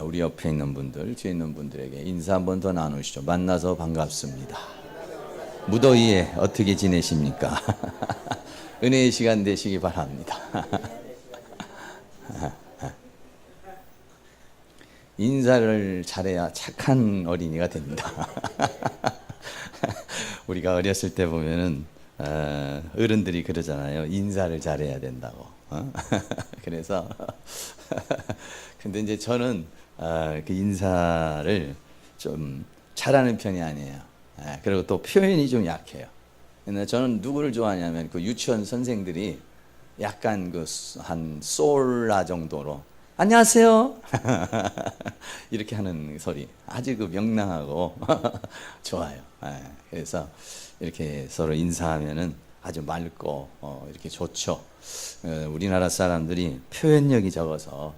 우리 옆에 있는 분들, 뒤에 있는 분들에게 인사 한 번 더 나누시죠. 만나서 반갑습니다. 무더위에 어떻게 지내십니까? 은혜의 시간 되시기 바랍니다. 인사를 잘해야 착한 어린이가 됩니다. 우리가 어렸을 때 보면은 어른들이 그러잖아요. 인사를 잘해야 된다고. 그래서 근데 이제 저는 그 인사를 좀 잘하는 편이 아니에요. 그리고 또 표현이 좀 약해요. 근데 저는 누구를 좋아하냐면 그 유치원 선생들이 약간 그 한 솔라 정도로 안녕하세요 이렇게 하는 소리 아주 그 명랑하고 좋아요. 그래서 이렇게 서로 인사하면은 아주 맑고 이렇게 좋죠. 우리나라 사람들이 표현력이 적어서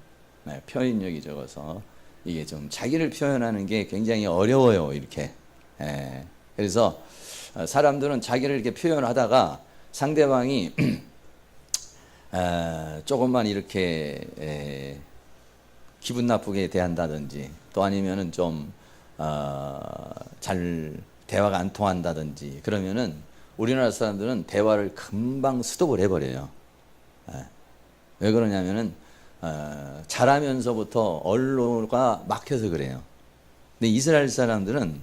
이게 좀 자기를 표현하는 게 굉장히 어려워요. 이렇게. 그래서 사람들은 자기를 이렇게 표현하다가 상대방이 조금만 이렇게 기분 나쁘게 대한다든지 또 아니면은 좀 잘 대화가 안 통한다든지 그러면은 우리나라 사람들은 대화를 금방 스톱을 해버려요. 왜 그러냐면은 잘하면서부터 언어가 막혀서 그래요. 근데 이스라엘 사람들은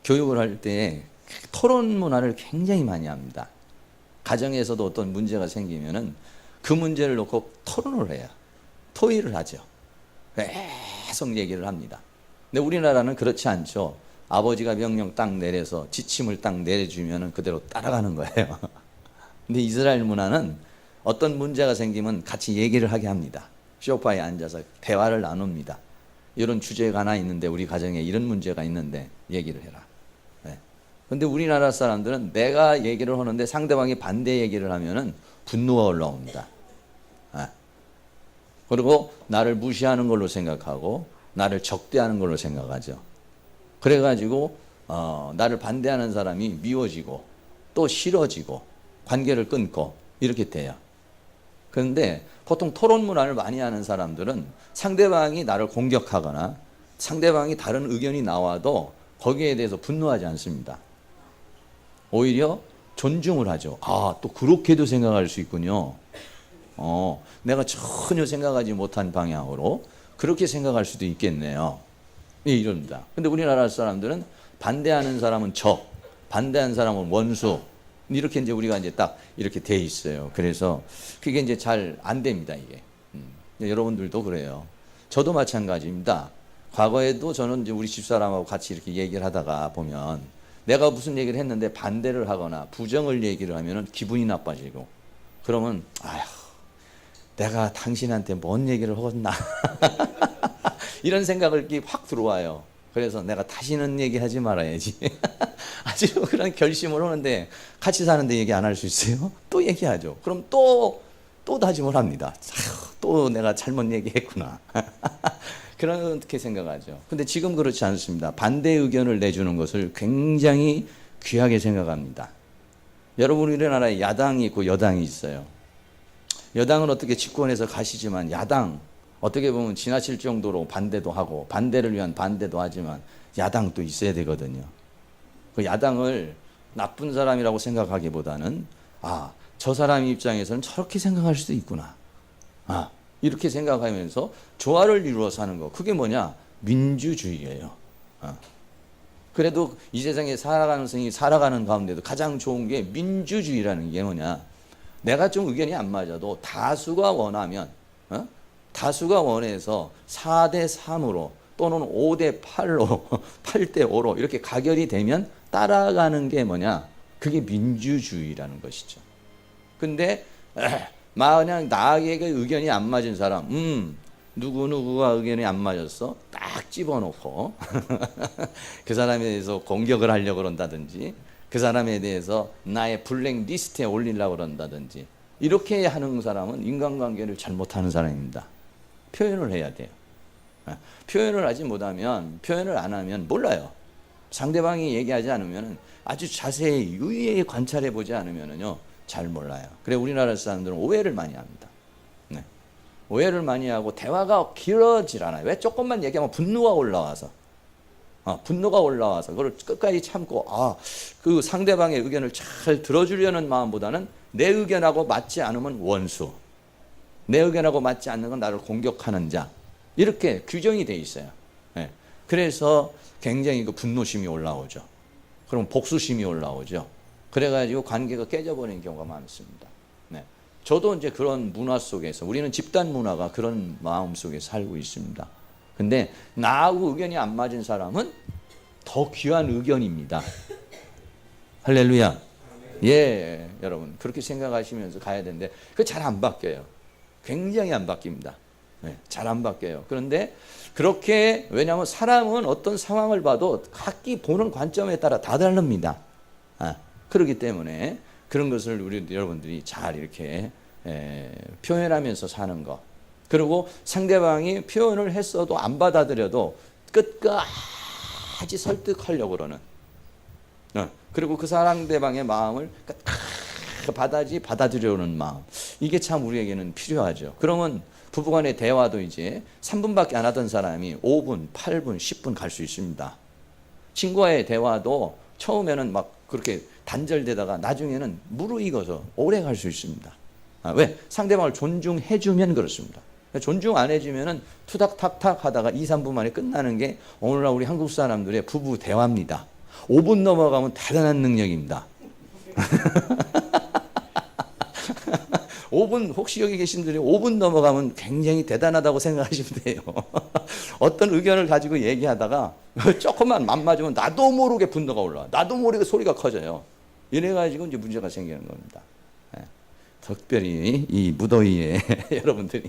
교육을 할 때 토론 문화를 굉장히 많이 합니다. 가정에서도 어떤 문제가 생기면은 그 문제를 놓고 토론을 해요. 토의를 하죠. 계속 얘기를 합니다. 근데 우리나라는 그렇지 않죠. 아버지가 명령 딱 내려서 지침을 딱 내려주면은 그대로 따라가는 거예요. 근데 이스라엘 문화는 어떤 문제가 생기면 같이 얘기를 하게 합니다. 소파에 앉아서 대화를 나눕니다. 이런 주제가 하나 있는데 우리 가정에 이런 문제가 있는데 얘기를 해라. 근데 우리나라 사람들은 내가 얘기를 하는데 상대방이 반대 얘기를 하면은 분노가 올라옵니다. 그리고 나를 무시하는 걸로 생각하고 나를 적대하는 걸로 생각하죠. 그래가지고 나를 반대하는 사람이 미워지고 또 싫어지고 관계를 끊고 이렇게 돼요. 그런데 보통 토론 문화를 많이 하는 사람들은 상대방이 나를 공격하거나 상대방이 다른 의견이 나와도 거기에 대해서 분노하지 않습니다. 오히려 존중을 하죠. 또 그렇게도 생각할 수 있군요. 내가 전혀 생각하지 못한 방향으로 그렇게 생각할 수도 있겠네요. 이럽니다. 근데 우리나라 사람들은 반대하는 사람은 적, 반대하는 사람은 원수, 이렇게 이제 우리가 이제 딱 이렇게 돼 있어요. 그래서 그게 이제 잘 안 됩니다, 이게. 여러분들도 그래요. 저도 마찬가지입니다. 과거에도 저는 이제 우리 집사람하고 같이 이렇게 얘기를 하다가 보면 내가 무슨 얘기를 했는데 반대를 하거나 부정을 얘기를 하면은 기분이 나빠지고 그러면 내가 당신한테 뭔 얘기를 했나 이런 생각이 확 들어와요. 그래서 내가 다시는 얘기하지 말아야지. 아주 그런 결심을 하는데 같이 사는데 얘기 안 할 수 있어요? 또 얘기하죠. 그럼 또 다짐을 합니다. 또 내가 잘못 얘기했구나. 그렇게 생각하죠. 근데 지금 그렇지 않습니다. 반대 의견을 내주는 것을 굉장히 귀하게 생각합니다. 여러분 우리나라에 야당이 있고 여당이 있어요. 여당은 어떻게 집권해서 가시지만 야당 어떻게 보면 지나칠 정도로 반대도 하고 반대를 위한 반대도 하지만 야당도 있어야 되거든요. 그 야당을 나쁜 사람이라고 생각하기보다는 저 사람 입장에서는 저렇게 생각할 수도 있구나. 이렇게 생각하면서 조화를 이루어 사는 거. 그게 뭐냐? 민주주의예요. 그래도 이 세상에 살아가는 가운데도 가장 좋은 게 민주주의라는 게 뭐냐? 내가 좀 의견이 안 맞아도 다수가 원하면 다수가 원해서 4대 3으로 또는 5대 8로 8대 5로 이렇게 가결이 되면 따라가는 게 뭐냐? 그게 민주주의라는 것이죠. 근데 만약 나에게 의견이 안 맞은 사람 누구누구가 의견이 안 맞았어? 딱 집어넣고 그 사람에 대해서 공격을 하려고 그런다든지 그 사람에 대해서 나의 블랙리스트에 올리려고 그런다든지 이렇게 하는 사람은 인간관계를 잘못하는 사람입니다. 표현을 해야 돼요. 표현을 하지 못하면 표현을 안 하면 몰라요. 상대방이 얘기하지 않으면 아주 자세히 유의에 관찰해 보지 않으면요 잘 몰라요. 그래 우리나라 사람들은 오해를 많이 합니다. 오해를 많이 하고 대화가 길어질 않아요. 왜? 조금만 얘기하면 분노가 올라와서 그걸 끝까지 참고 그 상대방의 의견을 잘 들어주려는 마음보다는 내 의견하고 맞지 않으면 원수, 내 의견하고 맞지 않는 건 나를 공격하는 자, 이렇게 규정이 돼 있어요. 예. 그래서 굉장히 그 분노심이 올라오죠. 그럼 복수심이 올라오죠. 그래가지고 관계가 깨져버리는 경우가 많습니다. 네. 저도 이제 그런 문화 속에서, 우리는 집단 문화가 그런 마음 속에 살고 있습니다. 근데 나하고 의견이 안 맞은 사람은 더 귀한 의견입니다. 할렐루야. 예, 여러분 그렇게 생각하시면서 가야 되는데 그거 잘 안 바뀌어요. 굉장히 안 바뀝니다. 네, 잘 안 바뀌어요. 그런데 그렇게, 왜냐하면 사람은 어떤 상황을 봐도 각기 보는 관점에 따라 다 다릅니다. 그렇기 때문에 그런 것을 우리 여러분들이 잘 이렇게 표현하면서 사는 것, 그리고 상대방이 표현을 했어도 안 받아들여도 끝까지 설득하려고 그러는, 그리고 그 상대방의 마음을 받아들여오는 마음, 이게 참 우리에게는 필요하죠. 그러면 부부간의 대화도 이제 3분밖에 안 하던 사람이 5분, 8분, 10분 갈 수 있습니다. 친구와의 대화도 처음에는 막 그렇게 단절되다가 나중에는 무르익어서 오래 갈 수 있습니다. 왜? 상대방을 존중해주면 그렇습니다. 존중 안 해주면은 투닥탁탁 하다가 2, 3분 만에 끝나는 게 오늘날 우리 한국 사람들의 부부 대화입니다. 5분 넘어가면 대단한 능력입니다. 5분, 혹시 여기 계신 분들이 5분 넘어가면 굉장히 대단하다고 생각하시면 돼요. 어떤 의견을 가지고 얘기하다가 조금만 안 맞으면 나도 모르게 분노가 올라와. 나도 모르게 소리가 커져요. 이래가지고 이제 문제가 생기는 겁니다. 특별히 이 무더위에 여러분들이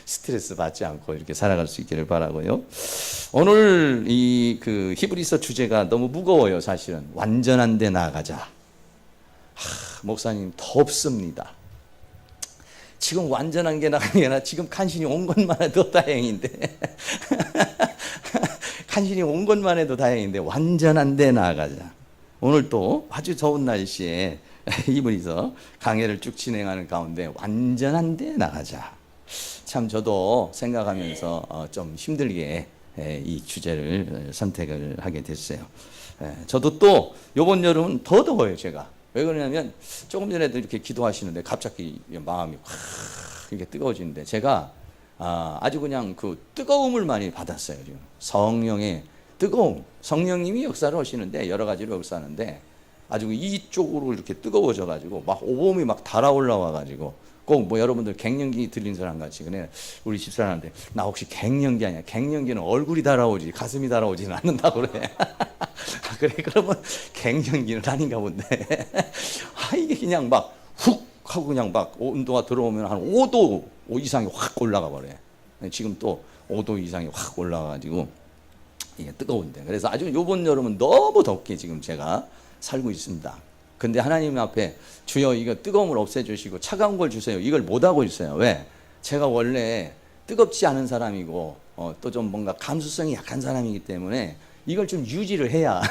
스트레스 받지 않고 이렇게 살아갈 수 있기를 바라고요. 오늘 이 그 히브리서 주제가 너무 무거워요. 사실은 완전한 데 나아가자. 목사님 덥습니다. 지금 완전한 게 나가는 게 아니라 지금 간신히 온 것만 해도 다행인데 간신히 온 것만 해도 다행인데 완전한 데 나아가자. 오늘 또 아주 더운 날씨에 히브리서 강해를 쭉 진행하는 가운데 완전한 데 나가자. 참 저도 생각하면서 좀 힘들게 이 주제를 선택을 하게 됐어요. 저도 또 이번 여름은 더 더워요. 제가 왜 그러냐면 조금 전에도 이렇게 기도하시는데 갑자기 마음이 확 이렇게 뜨거워지는데, 제가 아주 그냥 그 뜨거움을 많이 받았어요. 지금 성령의 뜨거움, 성령님이 역사를 하시는데 여러 가지로 역사하는데 아주 이쪽으로 이렇게 뜨거워져 가지고 막 오범이 막 달아올라와 가지고, 꼭 뭐 여러분들 갱년기 들린 사람 같이, 그래 우리 집사람한테 나 혹시 갱년기 아니야? 갱년기는 얼굴이 달아오지 가슴이 달아오지는 않는다고 그래. 그래 그러면 갱년기는 아닌가 본데. 이게 그냥 막 훅 하고 그냥 막 온도가 들어오면 한 5도 이상이 확 올라가 버려요. 지금 또 5도 이상이 확 올라가가지고 이게 뜨거운데, 그래서 아주 요번 여름은 너무 덥게 지금 제가 살고 있습니다. 근데 하나님 앞에 주여 이거 뜨거움을 없애주시고 차가운 걸 주세요. 이걸 못하고 있어요. 왜? 제가 원래 뜨겁지 않은 사람이고 또 좀 뭔가 감수성이 약한 사람이기 때문에 이걸 좀 유지를 해야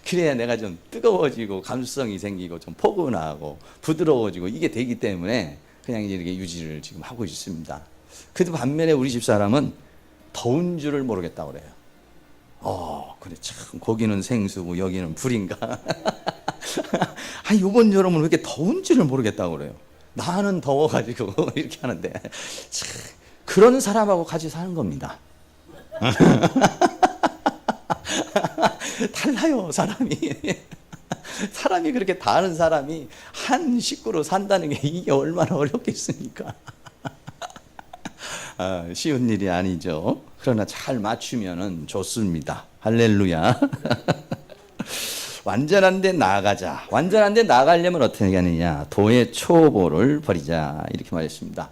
그래야 내가 좀 뜨거워지고 감수성이 생기고 좀 포근하고 부드러워지고 이게 되기 때문에 그냥 이렇게 유지를 지금 하고 있습니다. 그래도 반면에 우리 집사람은 더운 줄을 모르겠다고 그래요. 그래 참 거기는 생수고 여기는 불인가. 이번 여름은 왜 이렇게 더운 줄을 모르겠다고 그래요. 나는 더워가지고 이렇게 하는데 참, 그런 사람하고 같이 사는 겁니다. 달라요 사람이. 사람이 그렇게 다른 사람이 한 식구로 산다는 게 이게 얼마나 어렵겠습니까? 쉬운 일이 아니죠. 그러나 잘 맞추면은 좋습니다. 할렐루야. 완전한 데 나아가자. 완전한 데 나아가려면 어떻게 하느냐? 도의 초보를 버리자. 이렇게 말했습니다.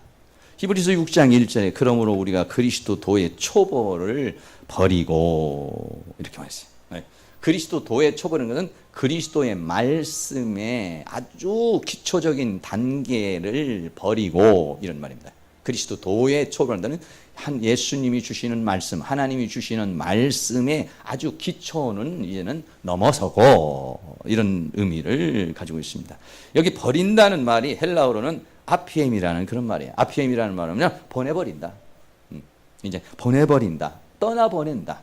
히브리서 6장 1절에 그러므로 우리가 그리스도 도의 초보를 버리고 이렇게 말했어요. 그리스도 도의 초보라는 것은 그리스도의 말씀의 아주 기초적인 단계를 버리고 이런 말입니다. 그리스도 도의 초보라는 한 예수님이 주시는 말씀, 하나님이 주시는 말씀의 아주 기초는 이제는 넘어서고 이런 의미를 가지고 있습니다. 여기 버린다는 말이 헬라어로는 아피엠이라는 그런 말이에요. 아피엠이라는 말은 그냥 보내버린다. 이제 보내버린다. 떠나보낸다.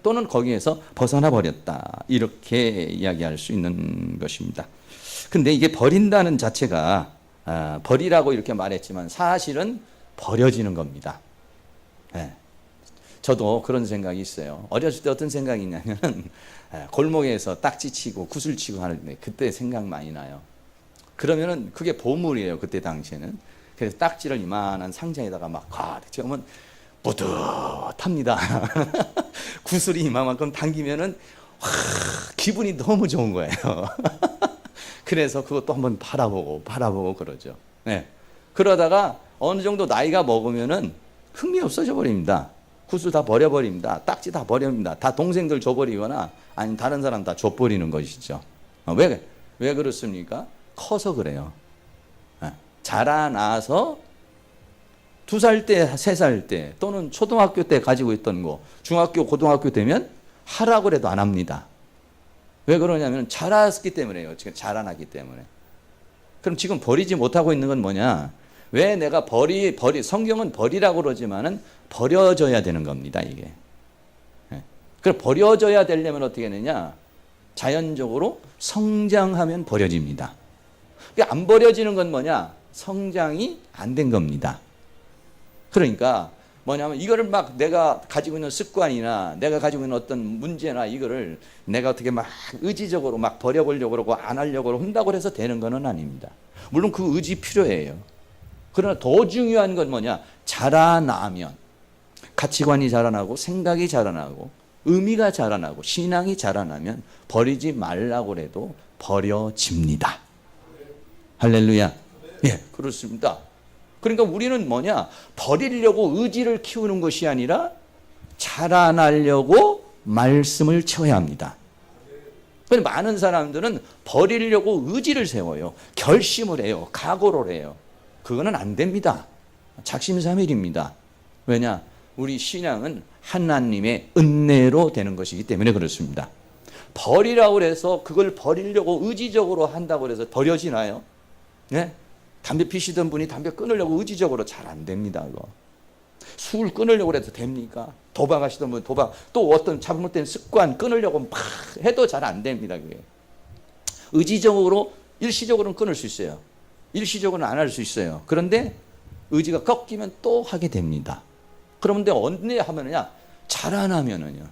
또는 거기에서 벗어나 버렸다. 이렇게 이야기할 수 있는 것입니다. 근데 이게 버린다는 자체가 버리라고 이렇게 말했지만 사실은 버려지는 겁니다. 네. 저도 그런 생각이 있어요. 어렸을 때 어떤 생각이 있냐면 골목에서 딱지 치고 구슬 치고 하는데 그때 생각 많이 나요. 그러면은 그게 보물이에요. 그때 당시에는. 그래서 딱지를 이만한 상자에다가 막 가득 채우면 뿌듯합니다. 구슬이 이만큼 당기면은 와, 기분이 너무 좋은 거예요. 그래서 그것도 한번 바라보고 그러죠. 네. 그러다가 어느 정도 나이가 먹으면은 흥미 없어져 버립니다. 구슬 다 버려버립니다. 딱지 다 버립니다. 다 동생들 줘버리거나 아니면 다른 사람 다 줘버리는 것이죠. 왜 그렇습니까? 커서 그래요. 자라나서 2살 때, 3살 때 또는 초등학교 때 가지고 있던 거 중학교, 고등학교 되면 하라고 해도 안 합니다. 왜 그러냐면 자랐기 때문에요. 지금 자라나기 때문에. 그럼 지금 버리지 못하고 있는 건 뭐냐? 왜 내가 성경은 버리라고 그러지만은 버려져야 되는 겁니다, 이게. 그럼 버려져야 되려면 어떻게 되느냐? 자연적으로 성장하면 버려집니다. 안 버려지는 건 뭐냐? 성장이 안 된 겁니다. 그러니까 뭐냐면 이거를 막 내가 가지고 있는 습관이나 내가 가지고 있는 어떤 문제나 이거를 내가 어떻게 막 의지적으로 막 버려보려고 그러고 안 하려고 한다고 해서 되는 건 아닙니다. 물론 그 의지 필요해요. 그러나 더 중요한 건 뭐냐? 자라나면 가치관이 자라나고 생각이 자라나고 의미가 자라나고 신앙이 자라나면 버리지 말라고 해도 버려집니다. 할렐루야. 예, 그렇습니다. 그러니까 우리는 뭐냐? 버리려고 의지를 키우는 것이 아니라 자라나려고 말씀을 채워야 합니다. 많은 사람들은 버리려고 의지를 세워요. 결심을 해요. 각오를 해요. 그거는 안 됩니다. 작심삼일입니다. 왜냐? 우리 신앙은 하나님의 은혜로 되는 것이기 때문에 그렇습니다. 버리라고 해서 그걸 버리려고 의지적으로 한다고 해서 버려지나요? 네? 담배 피시던 분이 담배 끊으려고 의지적으로 잘 안 됩니다. 그거. 술 끊으려고 해도 됩니까? 도박하시던 분 도박, 또 어떤 잘못된 습관 끊으려고 막 해도 잘 안 됩니다. 그게. 의지적으로 일시적으로는 끊을 수 있어요. 일시적으로는 안 할 수 있어요. 그런데 의지가 꺾이면 또 하게 됩니다. 그런데 언제 하면은요? 자라나면은요.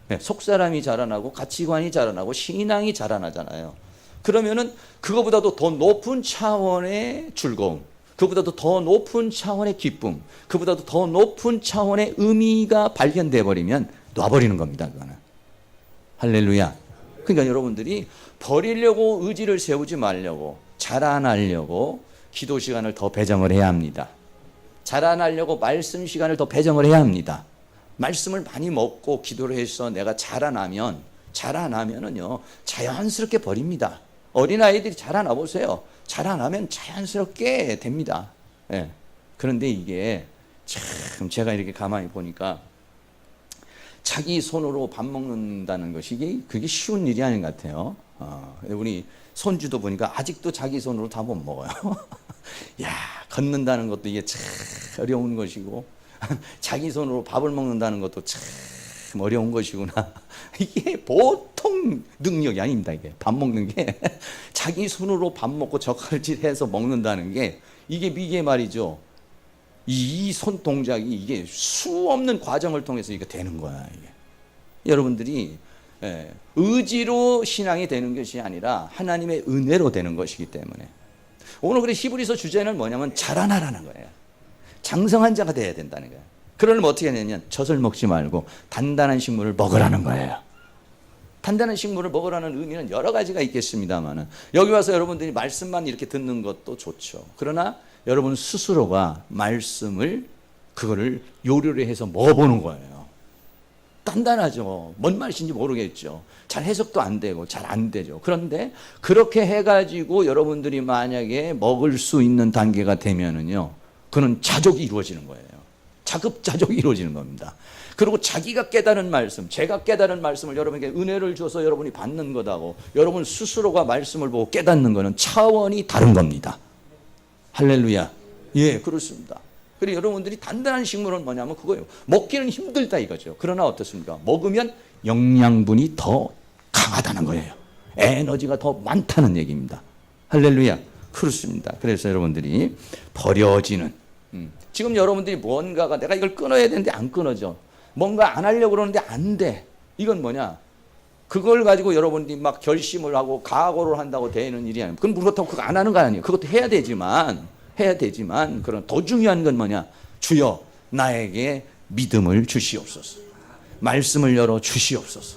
네, 속사람이 자라나고 가치관이 자라나고 신앙이 자라나잖아요. 그러면은 그거보다도 더 높은 차원의 즐거움, 그보다도 더 높은 차원의 기쁨, 그보다도 더 높은 차원의 의미가 발견돼 버리면 놔버리는 겁니다. 그거는. 할렐루야. 그러니까 여러분들이 버리려고 의지를 세우지 말려고, 자라나려고 기도 시간을 더 배정을 해야 합니다. 자라나려고 말씀 시간을 더 배정을 해야 합니다. 말씀을 많이 먹고 기도를 해서 내가 자라나면은요 자연스럽게 버립니다. 어린아이들이 자라나 보세요. 자라나면 자연스럽게 됩니다. 예. 그런데 이게 참 제가 이렇게 가만히 보니까 자기 손으로 밥 먹는다는 것이 그게 쉬운 일이 아닌 것 같아요. 우리 손주도 보니까 아직도 자기 손으로 다 못 먹어요. 야, 걷는다는 것도 이게 참 어려운 것이고 자기 손으로 밥을 먹는다는 것도 참 어려운 것이구나. 이게 보통 능력이 아닙니다. 이게 밥 먹는 게 자기 손으로 밥 먹고 젓갈질해서 먹는다는 게 이게 말이죠. 이 손 동작이 이게 수 없는 과정을 통해서 이게 되는 거야. 이게. 여러분들이 의지로 신앙이 되는 것이 아니라 하나님의 은혜로 되는 것이기 때문에 오늘 그래 히브리서 주제는 뭐냐면 자라나라는 거예요. 장성한 자가 돼야 된다는 거예요. 그러려면 어떻게 해야 되냐면 젖을 먹지 말고 단단한 식물을 먹으라는 거예요. 단단한 식물을 먹으라는 의미는 여러 가지가 있겠습니다만 여기 와서 여러분들이 말씀만 이렇게 듣는 것도 좋죠. 그러나 여러분 스스로가 말씀을 그거를 요리를 해서 먹어보는 거예요. 단단하죠. 뭔 말인지 모르겠죠. 잘 해석도 안 되고 잘 안 되죠. 그런데 그렇게 해가지고 여러분들이 만약에 먹을 수 있는 단계가 되면은요, 그는 자족이 이루어지는 거예요. 자급자족이 이루어지는 겁니다. 그리고 자기가 깨달은 말씀, 제가 깨달은 말씀을 여러분에게 은혜를 줘서 여러분이 받는 것하고 여러분 스스로가 말씀을 보고 깨닫는 것은 차원이 다른 겁니다. 할렐루야. 예, 그렇습니다. 그리고 여러분들이 단단한 식물은 뭐냐면 그거예요. 먹기는 힘들다 이거죠. 그러나 어떻습니까? 먹으면 영양분이 더 강하다는 거예요. 에너지가 더 많다는 얘기입니다. 할렐루야. 그렇습니다. 그래서 여러분들이 버려지는 지금 여러분들이 뭔가가 내가 이걸 끊어야 되는데 안 끊어져. 뭔가 안 하려고 그러는데 안 돼. 이건 뭐냐? 그걸 가지고 여러분들이 막 결심을 하고 각오를 한다고 되는 일이 아니에요. 그건 그렇다고 그거 안 하는 거 아니에요. 그것도 해야 되지만 그런 더 중요한 건 뭐냐? 주여 나에게 믿음을 주시옵소서. 말씀을 열어 주시옵소서.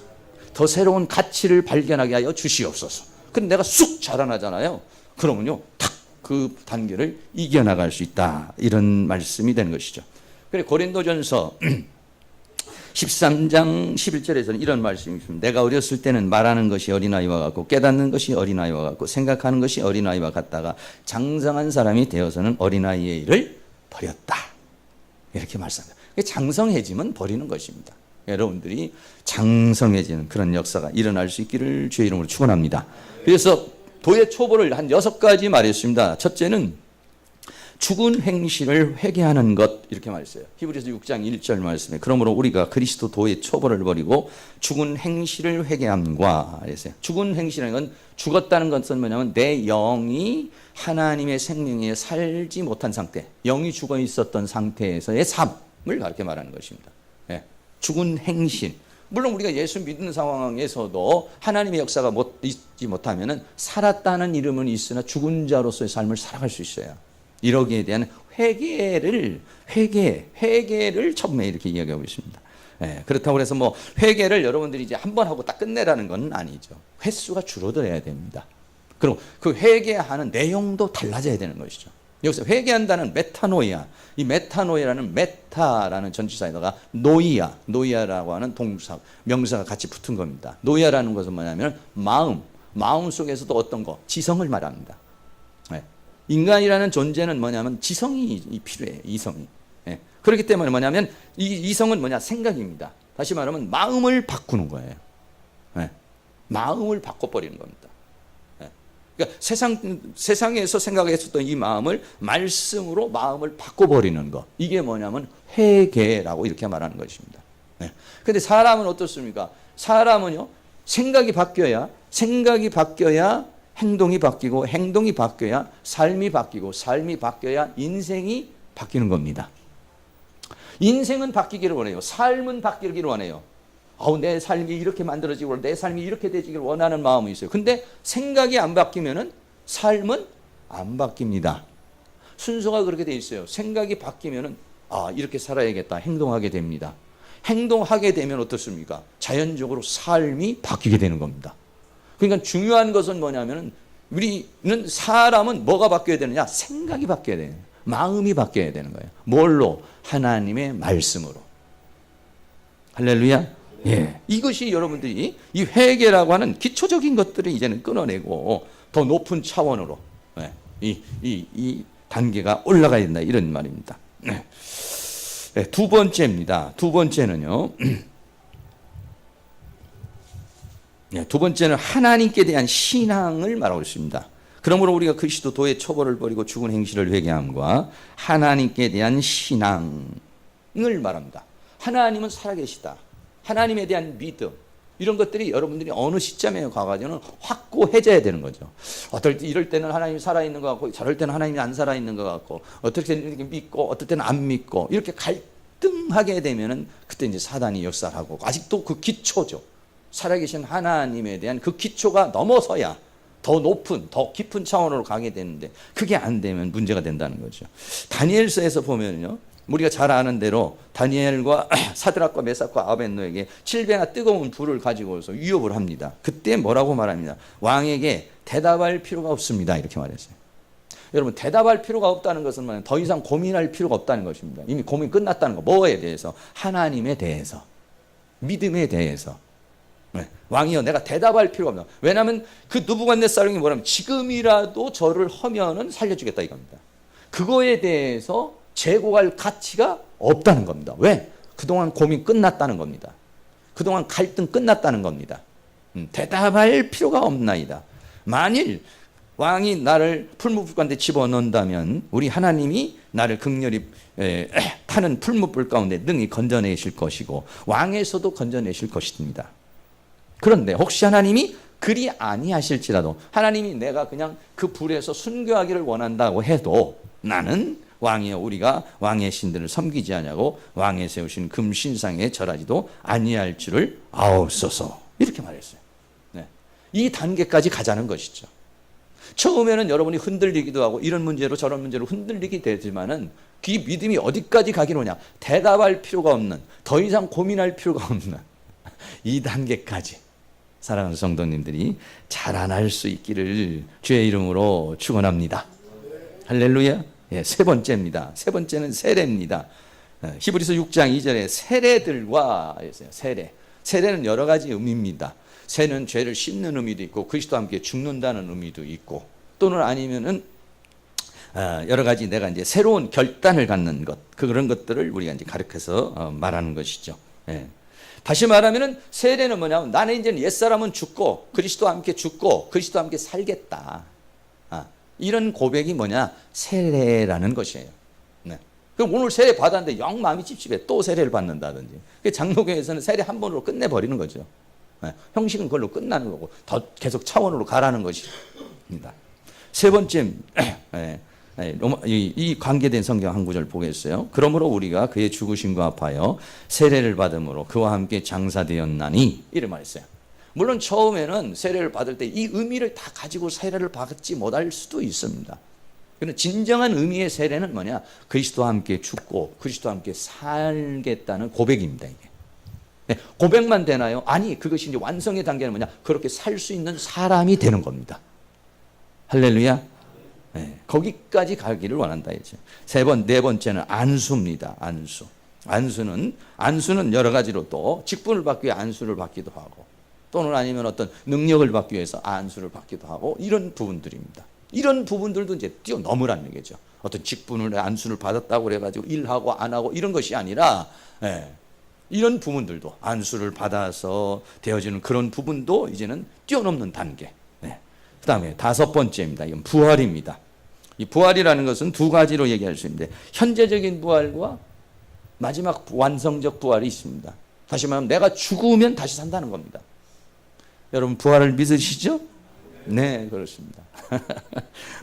더 새로운 가치를 발견하게 하여 주시옵소서. 근데 내가 쑥 자라나잖아요. 그러면요, 탁 그 단계를 이겨나갈 수 있다. 이런 말씀이 되는 것이죠. 그래 고린도전서 13장 11절에서는 이런 말씀이 있습니다. 내가 어렸을 때는 말하는 것이 어린아이와 같고 깨닫는 것이 어린아이와 같고 생각하는 것이 어린아이와 같다가 장성한 사람이 되어서는 어린아이의 일을 버렸다. 이렇게 말씀합니다. 장성해지면 버리는 것입니다. 여러분들이 장성해지는 그런 역사가 일어날 수 있기를 주의 이름으로 축원합니다. 그래서 도의 초보를 한 6가지 말했습니다. 첫째는 죽은 행실을 회개하는 것 이렇게 말했어요. 히브리서 6장 1절 말씀에 그러므로 우리가 그리스도 도의 초보를 버리고 죽은 행실을 회개함과 그랬어요. 죽은 행실이라는 건 죽었다는 것은 뭐냐면 내 영이 하나님의 생명에 살지 못한 상태, 영이 죽어 있었던 상태에서의 삶을 그렇게 말하는 것입니다. 예. 죽은 행실. 물론 우리가 예수 믿는 상황에서도 하나님의 역사가 있지 못하면 살았다는 이름은 있으나 죽은 자로서의 삶을 살아갈 수 있어요. 이러기에 대한 회개를 처음에 이렇게 이야기하고 있습니다. 예, 그렇다고 해서 뭐 회개를 여러분들이 이제 한 번 하고 딱 끝내라는 건 아니죠. 횟수가 줄어들어야 됩니다. 그리고 그 회개하는 내용도 달라져야 되는 것이죠. 여기서 회개한다는 메타노이아, 이 메타노이아라는 메타라는 전치사에다가 노이아라고 하는 동사, 명사가 같이 붙은 겁니다. 노이아라는 것은 뭐냐면 마음 속에서도 어떤 거, 지성을 말합니다. 네. 인간이라는 존재는 뭐냐면 지성이 필요해요. 이성이. 네. 그렇기 때문에 뭐냐면 이 이성은 뭐냐? 생각입니다. 다시 말하면 마음을 바꾸는 거예요. 네. 마음을 바꿔버리는 겁니다. 그러니까 세상에서 생각했었던 이 마음을 말씀으로 마음을 바꿔버리는 것. 이게 뭐냐면 회개라고 이렇게 말하는 것입니다. 그런데 사람은 어떻습니까? 사람은요, 생각이 바뀌어야 행동이 바뀌고 행동이 바뀌어야 삶이 바뀌고 삶이 바뀌어야 인생이 바뀌는 겁니다. 인생은 바뀌기를 원해요. 삶은 바뀌기를 원해요. 내 삶이 이렇게 만들어지고 내 삶이 이렇게 되기를 원하는 마음이 있어요. 근데 생각이 안 바뀌면은 삶은 안 바뀝니다. 순서가 그렇게 돼 있어요. 생각이 바뀌면은 이렇게 살아야겠다. 행동하게 됩니다. 행동하게 되면 어떻습니까? 자연적으로 삶이 바뀌게 되는 겁니다. 그러니까 중요한 것은 뭐냐면은 우리는 사람은 뭐가 바뀌어야 되느냐? 생각이 바뀌어야 돼요. 마음이 바뀌어야 되는 거예요. 뭘로? 하나님의 말씀으로. 할렐루야. 예, 이것이 여러분들이 이 회개라고 하는 기초적인 것들을 이제는 끊어내고 더 높은 차원으로 이 단계가 올라가야 된다 이런 말입니다. 두 번째입니다. 두 번째는요. 두 번째는 하나님께 대한 신앙을 말하고 있습니다. 그러므로 우리가 그리스도 도의 초보를 버리고 죽은 행실을 회개함과 하나님께 대한 신앙을 말합니다. 하나님은 살아계시다. 하나님에 대한 믿음, 이런 것들이 여러분들이 어느 시점에 가가지고는 확고해져야 되는 거죠. 이럴 때는 하나님이 살아있는 것 같고, 저럴 때는 하나님이 안 살아있는 것 같고, 어떨 때는 이렇게 믿고, 어떨 때는 안 믿고, 이렇게 갈등하게 되면은 그때 이제 사단이 역사를 하고, 아직도 그 기초죠. 살아계신 하나님에 대한 그 기초가 넘어서야 더 높은, 더 깊은 차원으로 가게 되는데, 그게 안 되면 문제가 된다는 거죠. 다니엘서에서 보면요. 우리가 잘 아는 대로 다니엘과 사드락과 메삭과 아벳노에게 7배나 뜨거운 불을 가지고서 위협을 합니다. 그때 뭐라고 말합니다. 왕에게 대답할 필요가 없습니다. 이렇게 말했어요. 여러분, 대답할 필요가 없다는 것은 더 이상 고민할 필요가 없다는 것입니다. 이미 고민 끝났다는 거. 뭐에 대해서? 하나님에 대해서. 믿음에 대해서. 왕이여, 내가 대답할 필요가 없다. 왜냐하면 그 느부갓네살이 뭐냐면 지금이라도 저를 하면은 살려주겠다 이겁니다. 그거에 대해서 제고할 가치가 없다는 겁니다. 왜? 그동안 고민 끝났다는 겁니다. 그동안 갈등 끝났다는 겁니다. 대답할 필요가 없나이다. 만일 왕이 나를 풀무불 가운데 집어넣는다면 우리 하나님이 나를 극렬히 타는 풀무불 가운데 능히 건져내실 것이고 왕에서도 건져내실 것입니다. 그런데 혹시 하나님이 그리 아니하실지라도, 하나님이 내가 그냥 그 불에서 순교하기를 원한다고 해도 나는 왕이여 우리가 왕의 신들을 섬기지 아니하고 왕에 세우신 금신상에 절하지도 아니할 줄을 아옵소서, 이렇게 말했어요. 네. 이 단계까지 가자는 것이죠. 처음에는 여러분이 흔들리기도 하고 이런 문제로 저런 문제로 흔들리게 되지만은 그 믿음이 어디까지 가기로냐, 대답할 필요가 없는, 더 이상 고민할 필요가 없는 이 단계까지 사랑하는 성도님들이 자라날 수 있기를 주의 이름으로 축원합니다. 할렐루야. 예, 세 번째입니다. 세 번째는 세례입니다. 히브리서 6장 2절에 세례들과 했어요. 세례는 여러 가지 의미입니다. 세는 죄를 씻는 의미도 있고 그리스도와 함께 죽는다는 의미도 있고, 또는 아니면은 여러 가지 내가 이제 새로운 결단을 갖는 것, 그런 것들을 우리가 이제 가르쳐서 말하는 것이죠. 예. 다시 말하면은 세례는 뭐냐면 나는 이제 옛사람은 죽고 그리스도와 함께 죽고 그리스도와 함께 살겠다. 이런 고백이 뭐냐? 세례라는 것이에요. 네. 그럼 오늘 세례 받았는데 영 마음이 찝찝해. 또 세례를 받는다든지. 장로교에서는 세례 한 번으로 끝내버리는 거죠. 네. 형식은 그걸로 끝나는 거고 더 계속 차원으로 가라는 것입니다. 세 번째, 이 관계된 성경 한 구절 보겠어요. 그러므로 우리가 그의 죽으심과 합하여 세례를 받음으로 그와 함께 장사되었나니, 이를 말했어요. 물론 처음에는 세례를 받을 때 이 의미를 다 가지고 세례를 받지 못할 수도 있습니다. 그런데 진정한 의미의 세례는 뭐냐? 그리스도와 함께 죽고 그리스도와 함께 살겠다는 고백입니다. 이게. 네, 고백만 되나요? 아니, 그것이 이제 완성의 단계는 뭐냐? 그렇게 살 수 있는 사람이 되는 겁니다. 할렐루야. 네, 거기까지 가기를 원한다 이제. 네 번째는 안수입니다. 안수는 여러 가지로 또 직분을 받기 위해 안수를 받기도 하고, 또는 아니면 어떤 능력을 받기 위해서 안수를 받기도 하고, 이런 부분들입니다. 이런 부분들도 이제 뛰어넘으라는 얘기죠. 어떤 직분을 안수를 받았다고 그래가지고 일하고 안 하고 이런 것이 아니라, 이런 부분들도 안수를 받아서 되어지는 그런 부분도 이제는 뛰어넘는 단계. 그 다음에 다섯 번째입니다. 이건 부활입니다. 이 부활이라는 것은 두 가지로 얘기할 수 있는데, 현재적인 부활과 마지막 완성적 부활이 있습니다. 다시 말하면 내가 죽으면 다시 산다는 겁니다. 여러분 부활을 믿으시죠? 네, 그렇습니다.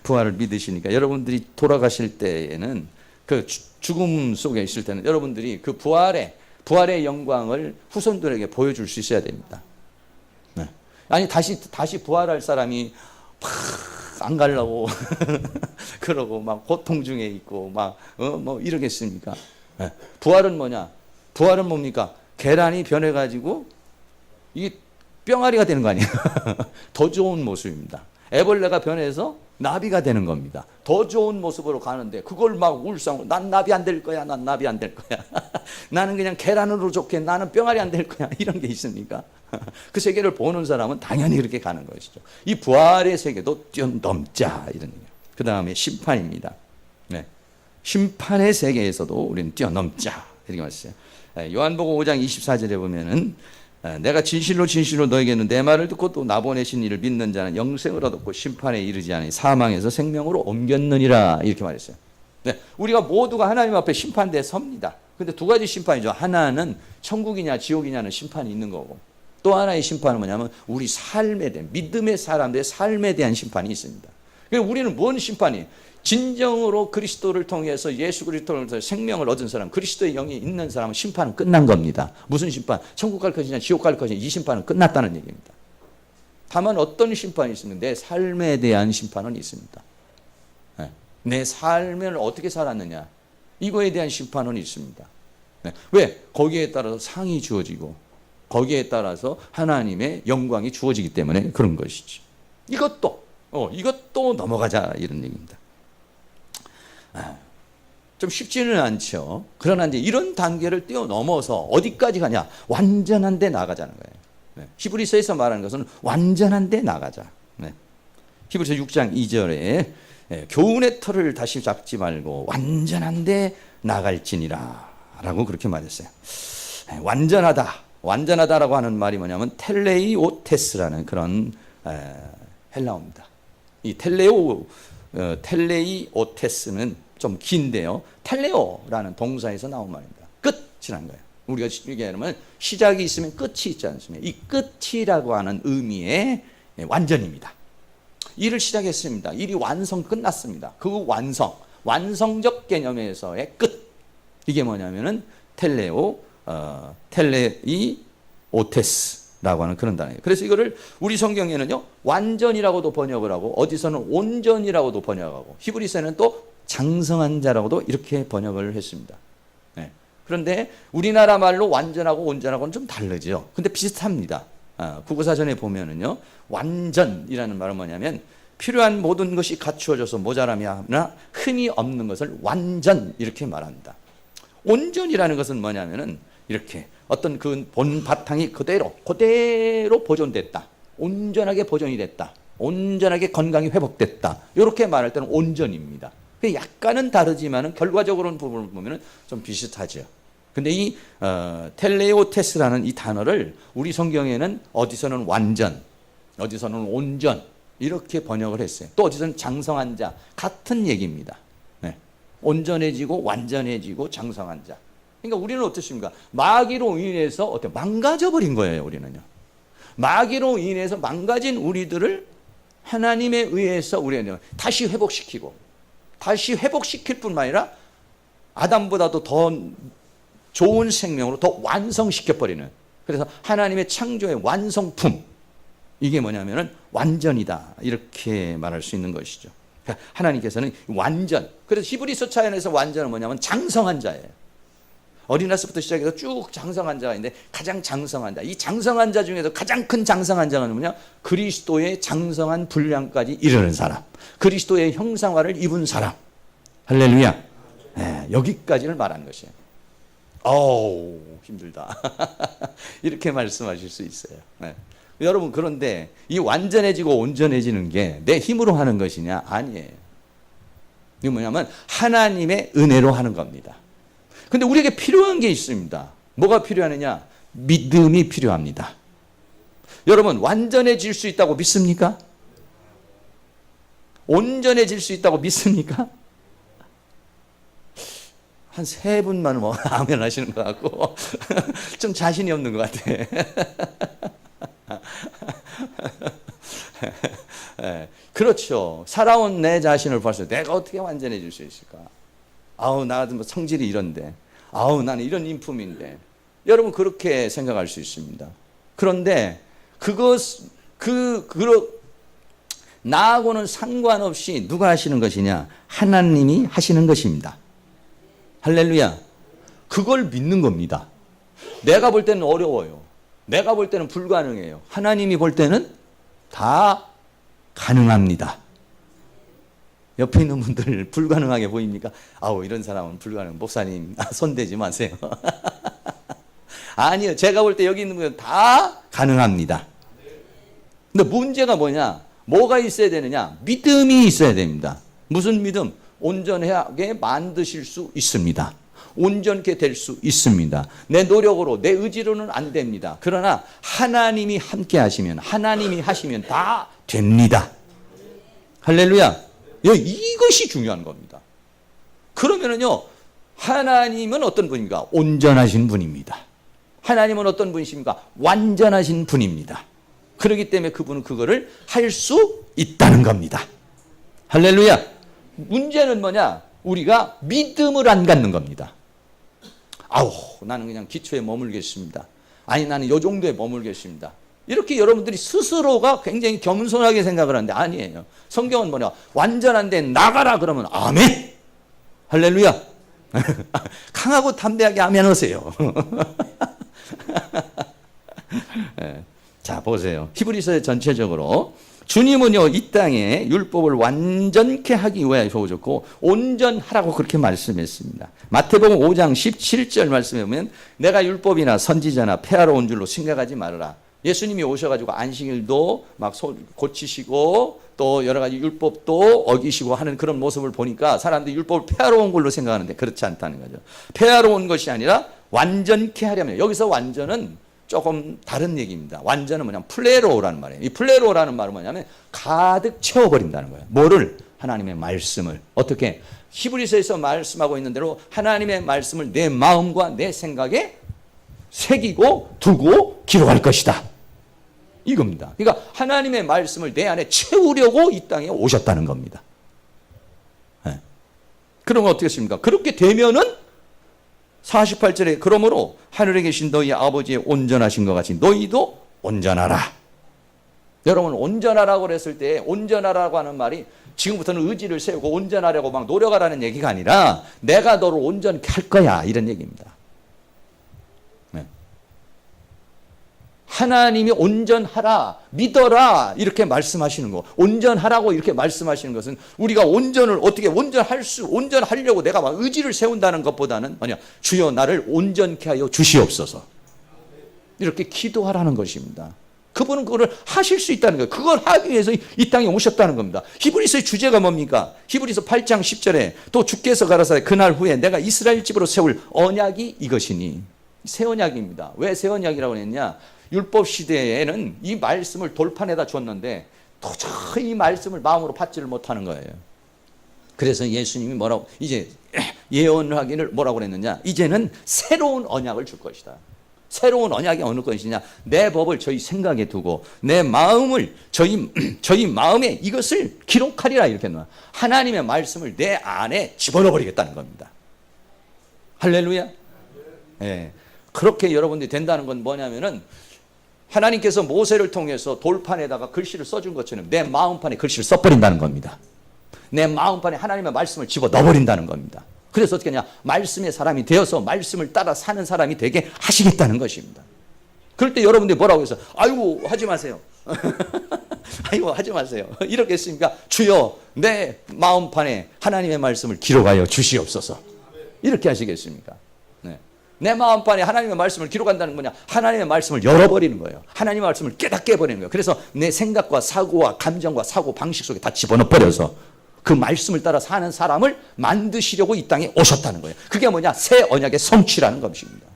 부활을 믿으시니까 여러분들이 돌아가실 때에는, 그 죽음 속에 있을 때는 여러분들이 그 부활의 영광을 후손들에게 보여줄 수 있어야 됩니다. 네. 아니 다시 부활할 사람이 안 가려고 그러고 막 고통 중에 있고 막 뭐 이러겠습니까? 네. 부활은 뭐냐? 부활은 뭡니까? 계란이 변해가지고 이게 뿅아리가 되는 거 아니에요? 더 좋은 모습입니다. 애벌레가 변해서 나비가 되는 겁니다. 더 좋은 모습으로 가는데 그걸 막 울상으로 난 나비 안 될 거야, 난 나비 안 될 거야. 나는 그냥 계란으로 좋게, 나는 뿅아리 안 될 거야. 이런 게 있습니까? 그 세계를 보는 사람은 당연히 그렇게 가는 것이죠. 이 부활의 세계도 뛰어넘자, 이런 얘기예요. 그 다음에 심판입니다. 네. 심판의 세계에서도 우리는 뛰어넘자, 이렇게 말했어요. 요한복음 5장 24절에 보면은 내가 진실로 너에게는 내 말을 듣고 또 나보내신 이를 믿는 자는 영생을 얻었고 심판에 이르지 않으니 사망에서 생명으로 옮겼느니라, 이렇게 말했어요. 네, 우리가 모두가 하나님 앞에 심판대에 섭니다. 근데 두 가지 심판이죠. 하나는 천국이냐 지옥이냐는 심판이 있는 거고, 또 하나의 심판은 뭐냐면 우리 삶에 대한, 믿음의 사람들의 삶에 대한 심판이 있습니다. 그래서 우리는 뭔 심판이? 진정으로 그리스도를 통해서, 예수 그리스도를 통해서 생명을 얻은 사람, 그리스도의 영이 있는 사람은 심판은 끝난 겁니다. 무슨 심판? 천국 갈 것이냐 지옥 갈 것이냐, 이 심판은 끝났다는 얘기입니다. 다만 어떤 심판이 있습니까? 내 삶에 대한 심판은 있습니다. 내 삶을 어떻게 살았느냐, 이거에 대한 심판은 있습니다. 왜? 거기에 따라서 상이 주어지고 거기에 따라서 하나님의 영광이 주어지기 때문에 그런 것이죠. 이것도 넘어가자, 이런 얘기입니다. 좀 쉽지는 않죠. 그러나 이제 이런 단계를 뛰어넘어서 어디까지 가냐? 완전한 데 나가자는 거예요. 네. 히브리서에서 말하는 것은 완전한 데 나가자. 네. 히브리서 6장 2절에 교훈의 털을 다시 잡지 말고 완전한 데 나갈지니라 라고 그렇게 말했어요. 완전하다라고 하는 말이 뭐냐면 텔레이오테스라는 그런 헬라어입니다. 이 텔레이오테스는 좀 긴데요. 텔레오라는 동사에서 나온 말입니다. 끝이라는 거예요. 우리가 얘기하면 시작이 있으면 끝이 있지 않습니까? 이 끝이라고 하는 의미의 완전입니다. 일을 시작했습니다. 일이 완성 끝났습니다. 그 완성적 개념에서의 끝. 이게 뭐냐면은 텔레이오테스라고 하는 그런 단어예요. 그래서 이거를 우리 성경에는요, 완전이라고도 번역을 하고, 어디서는 온전이라고도 번역하고, 히브리서에는 또 장성한 자라고도 이렇게 번역을 했습니다. 네. 그런데 우리나라 말로 완전하고 온전하고는 좀 다르죠. 근데 비슷합니다. 국어사전에 보면은요, 완전이라는 말은 뭐냐면 필요한 모든 것이 갖추어져서 모자람이 하나 흠이 없는 것을 완전 이렇게 말합니다. 온전이라는 것은 뭐냐면은 이렇게 어떤 그 본 바탕이 그대로 보존됐다. 온전하게 보존이 됐다. 온전하게 건강이 회복됐다. 이렇게 말할 때는 온전입니다. 약간은 다르지만은 결과적으로는 부분을 보면은 좀 비슷하죠. 근데 이 텔레오테스라는 이 단어를 우리 성경에는 어디서는 완전, 어디서는 온전 이렇게 번역을 했어요. 또 어디서는 장성한 자, 같은 얘기입니다. 네. 온전해지고 완전해지고 장성한 자. 그러니까 우리는 어떻습니까? 마귀로 인해서 어때 망가져버린 거예요. 우리는요. 마귀로 인해서 망가진 우리들을 하나님에 의해서 우리는 다시 회복시키고, 다시 회복시킬 뿐만 아니라 아담보다도 더 좋은 생명으로 더 완성시켜버리는, 그래서 하나님의 창조의 완성품, 이게 뭐냐면은 완전이다 이렇게 말할 수 있는 것이죠. 그러니까 하나님께서는 완전, 그래서 히브리서 차원에서 완전은 뭐냐면 장성한 자예요. 어린아이부터 시작해서 쭉 장성한 자가 있는데 가장 장성한 자, 이 장성한 자 중에서 가장 큰 장성한 자가 뭐냐? 그리스도의 장성한 분량까지 이르는 사람, 그리스도의 형상화를 입은 사람. 할렐루야. 네, 여기까지를 말한 것이에요. 어우, 힘들다. 이렇게 말씀하실 수 있어요. 네. 여러분, 그런데 이 완전해지고 온전해지는 게 내 힘으로 하는 것이냐? 아니에요. 이게 뭐냐면 하나님의 은혜로 하는 겁니다. 근데 우리에게 필요한 게 있습니다. 뭐가 필요하느냐? 믿음이 필요합니다. 여러분, 완전해질 수 있다고 믿습니까? 온전해질 수 있다고 믿습니까? 한 세 분만 뭐 아멘 하시는 것 같고 좀 자신이 없는 것 같아. 네, 그렇죠. 살아온 내 자신을 봤을 때 내가 어떻게 완전해질 수 있을까? 아우, 나 같은 뭐 성질이 이런데, 아우, 나는 이런 인품인데. 여러분, 그렇게 생각할 수 있습니다. 그런데 나하고는 상관없이 누가 하시는 것이냐? 하나님이 하시는 것입니다. 할렐루야. 그걸 믿는 겁니다. 내가 볼 때는 어려워요. 내가 볼 때는 불가능해요. 하나님이 볼 때는 다 가능합니다. 옆에 있는 분들 불가능하게 보입니까? 아우, 이런 사람은 불가능. 목사님, 손대지 마세요. 아니요. 제가 볼 때 여기 있는 분은 다 가능합니다. 근데 문제가 뭐냐? 뭐가 있어야 되느냐? 믿음이 있어야 됩니다. 무슨 믿음? 온전하게 만드실 수 있습니다. 온전케 될 수 있습니다. 내 노력으로, 내 의지로는 안 됩니다. 그러나 하나님이 함께 하시면, 하나님이 하시면 다 됩니다. 할렐루야. 이것이 중요한 겁니다. 그러면은요, 하나님은 어떤 분입니까? 온전하신 분입니다. 하나님은 어떤 분이십니까? 완전하신 분입니다. 그렇기 때문에 그분은 그거를 할 수 있다는 겁니다. 할렐루야. 문제는 뭐냐? 우리가 믿음을 안 갖는 겁니다. 아우, 나는 그냥 기초에 머물겠습니다. 아니, 나는 요 정도에 머물겠습니다. 이렇게 여러분들이 스스로가 굉장히 겸손하게 생각을 하는데 아니에요. 성경은 뭐냐? 완전한데 나가라 그러면 아멘. 할렐루야. 강하고 담대하게 아멘 하세요. 네. 자, 보세요. 히브리서 전체적으로 주님은요, 이 땅에 율법을 완전케 하기 위하여 오셨고 온전하라고 그렇게 말씀했습니다. 마태복음 5장 17절 말씀에 보면 내가 율법이나 선지자나 폐하러 온 줄로 생각하지 말아라. 예수님이 오셔가지고 안식일도 막 고치시고 또 여러 가지 율법도 어기시고 하는 그런 모습을 보니까 사람들이 율법을 폐하러 온 걸로 생각하는데 그렇지 않다는 거죠. 폐하러 온 것이 아니라 완전케 하려면, 여기서 완전은 조금 다른 얘기입니다. 완전은 뭐냐면 플레로라는 말이에요. 이 플레로라는 말은 뭐냐면 가득 채워버린다는 거예요. 뭐를? 하나님의 말씀을. 어떻게? 히브리서에서 말씀하고 있는 대로 하나님의 말씀을 내 마음과 내 생각에 새기고 두고 기록할 것이다. 이겁니다. 그러니까 하나님의 말씀을 내 안에 채우려고 이 땅에 오셨다는 겁니다. 네. 그러면 어떻게 했습니까? 그렇게 되면은 48절에 그러므로 하늘에 계신 너희 아버지의 온전하신 것 같이 너희도 온전하라. 여러분 온전하라고 그랬을 때 온전하라고 하는 말이 지금부터는 의지를 세우고 온전하려고 막 노력하라는 얘기가 아니라 내가 너를 온전케 할 거야 이런 얘기입니다. 네. 하나님이 온전하라 믿어라 이렇게 말씀하시는 거 온전하라고 이렇게 말씀하시는 것은 우리가 온전을 어떻게 온전하려고 내가 막 의지를 세운다는 것보다는 뭐냐 주여 나를 온전케 하여 주시옵소서 이렇게 기도하라는 것입니다. 그분은 그걸 하실 수 있다는 거예요. 그걸 하기 위해서 이 땅에 오셨다는 겁니다. 히브리서의 주제가 뭡니까? 히브리서 8장 10절에 또 주께서 가라사대 그날 후에 내가 이스라엘 집으로 세울 언약이 이것이니 새 언약입니다. 왜 새 언약이라고 했냐? 율법 시대에는 이 말씀을 돌판에다 줬는데 도저히 이 말씀을 마음으로 받지를 못하는 거예요. 그래서 예수님이 뭐라고 이제 예언하기를 뭐라고 그랬느냐? 이제는 새로운 언약을 줄 것이다. 새로운 언약이 어느 것이냐? 내 법을 저희 생각에 두고 내 마음을 저희 마음에 이것을 기록하리라 이렇게 놔. 하나님의 말씀을 내 안에 집어넣어 버리겠다는 겁니다. 할렐루야. 예. 그렇게 여러분들이 된다는 건 뭐냐면은 하나님께서 모세를 통해서 돌판에다가 글씨를 써준 것처럼 내 마음판에 글씨를 써버린다는 겁니다. 내 마음판에 하나님의 말씀을 집어넣어버린다는 겁니다. 그래서 어떻게 하냐? 말씀의 사람이 되어서 말씀을 따라 사는 사람이 되게 하시겠다는 것입니다. 그럴 때 여러분들이 뭐라고 해서 아이고 하지 마세요. 아이고 하지 마세요. 이렇게 했으니까 주여 내 마음판에 하나님의 말씀을 기록하여 주시옵소서. 이렇게 하시겠습니까? 네. 내 마음판에 하나님의 말씀을 기록한다는 거냐? 하나님의 말씀을 열어버리는 거예요. 하나님의 말씀을 깨닫게 해버리는 거예요. 그래서 내 생각과 사고와 감정과 사고 방식 속에 다 집어넣어버려서 그 말씀을 따라 사는 사람을 만드시려고 이 땅에 오셨다는 거예요. 그게 뭐냐? 새 언약의 성취라는 것입니다.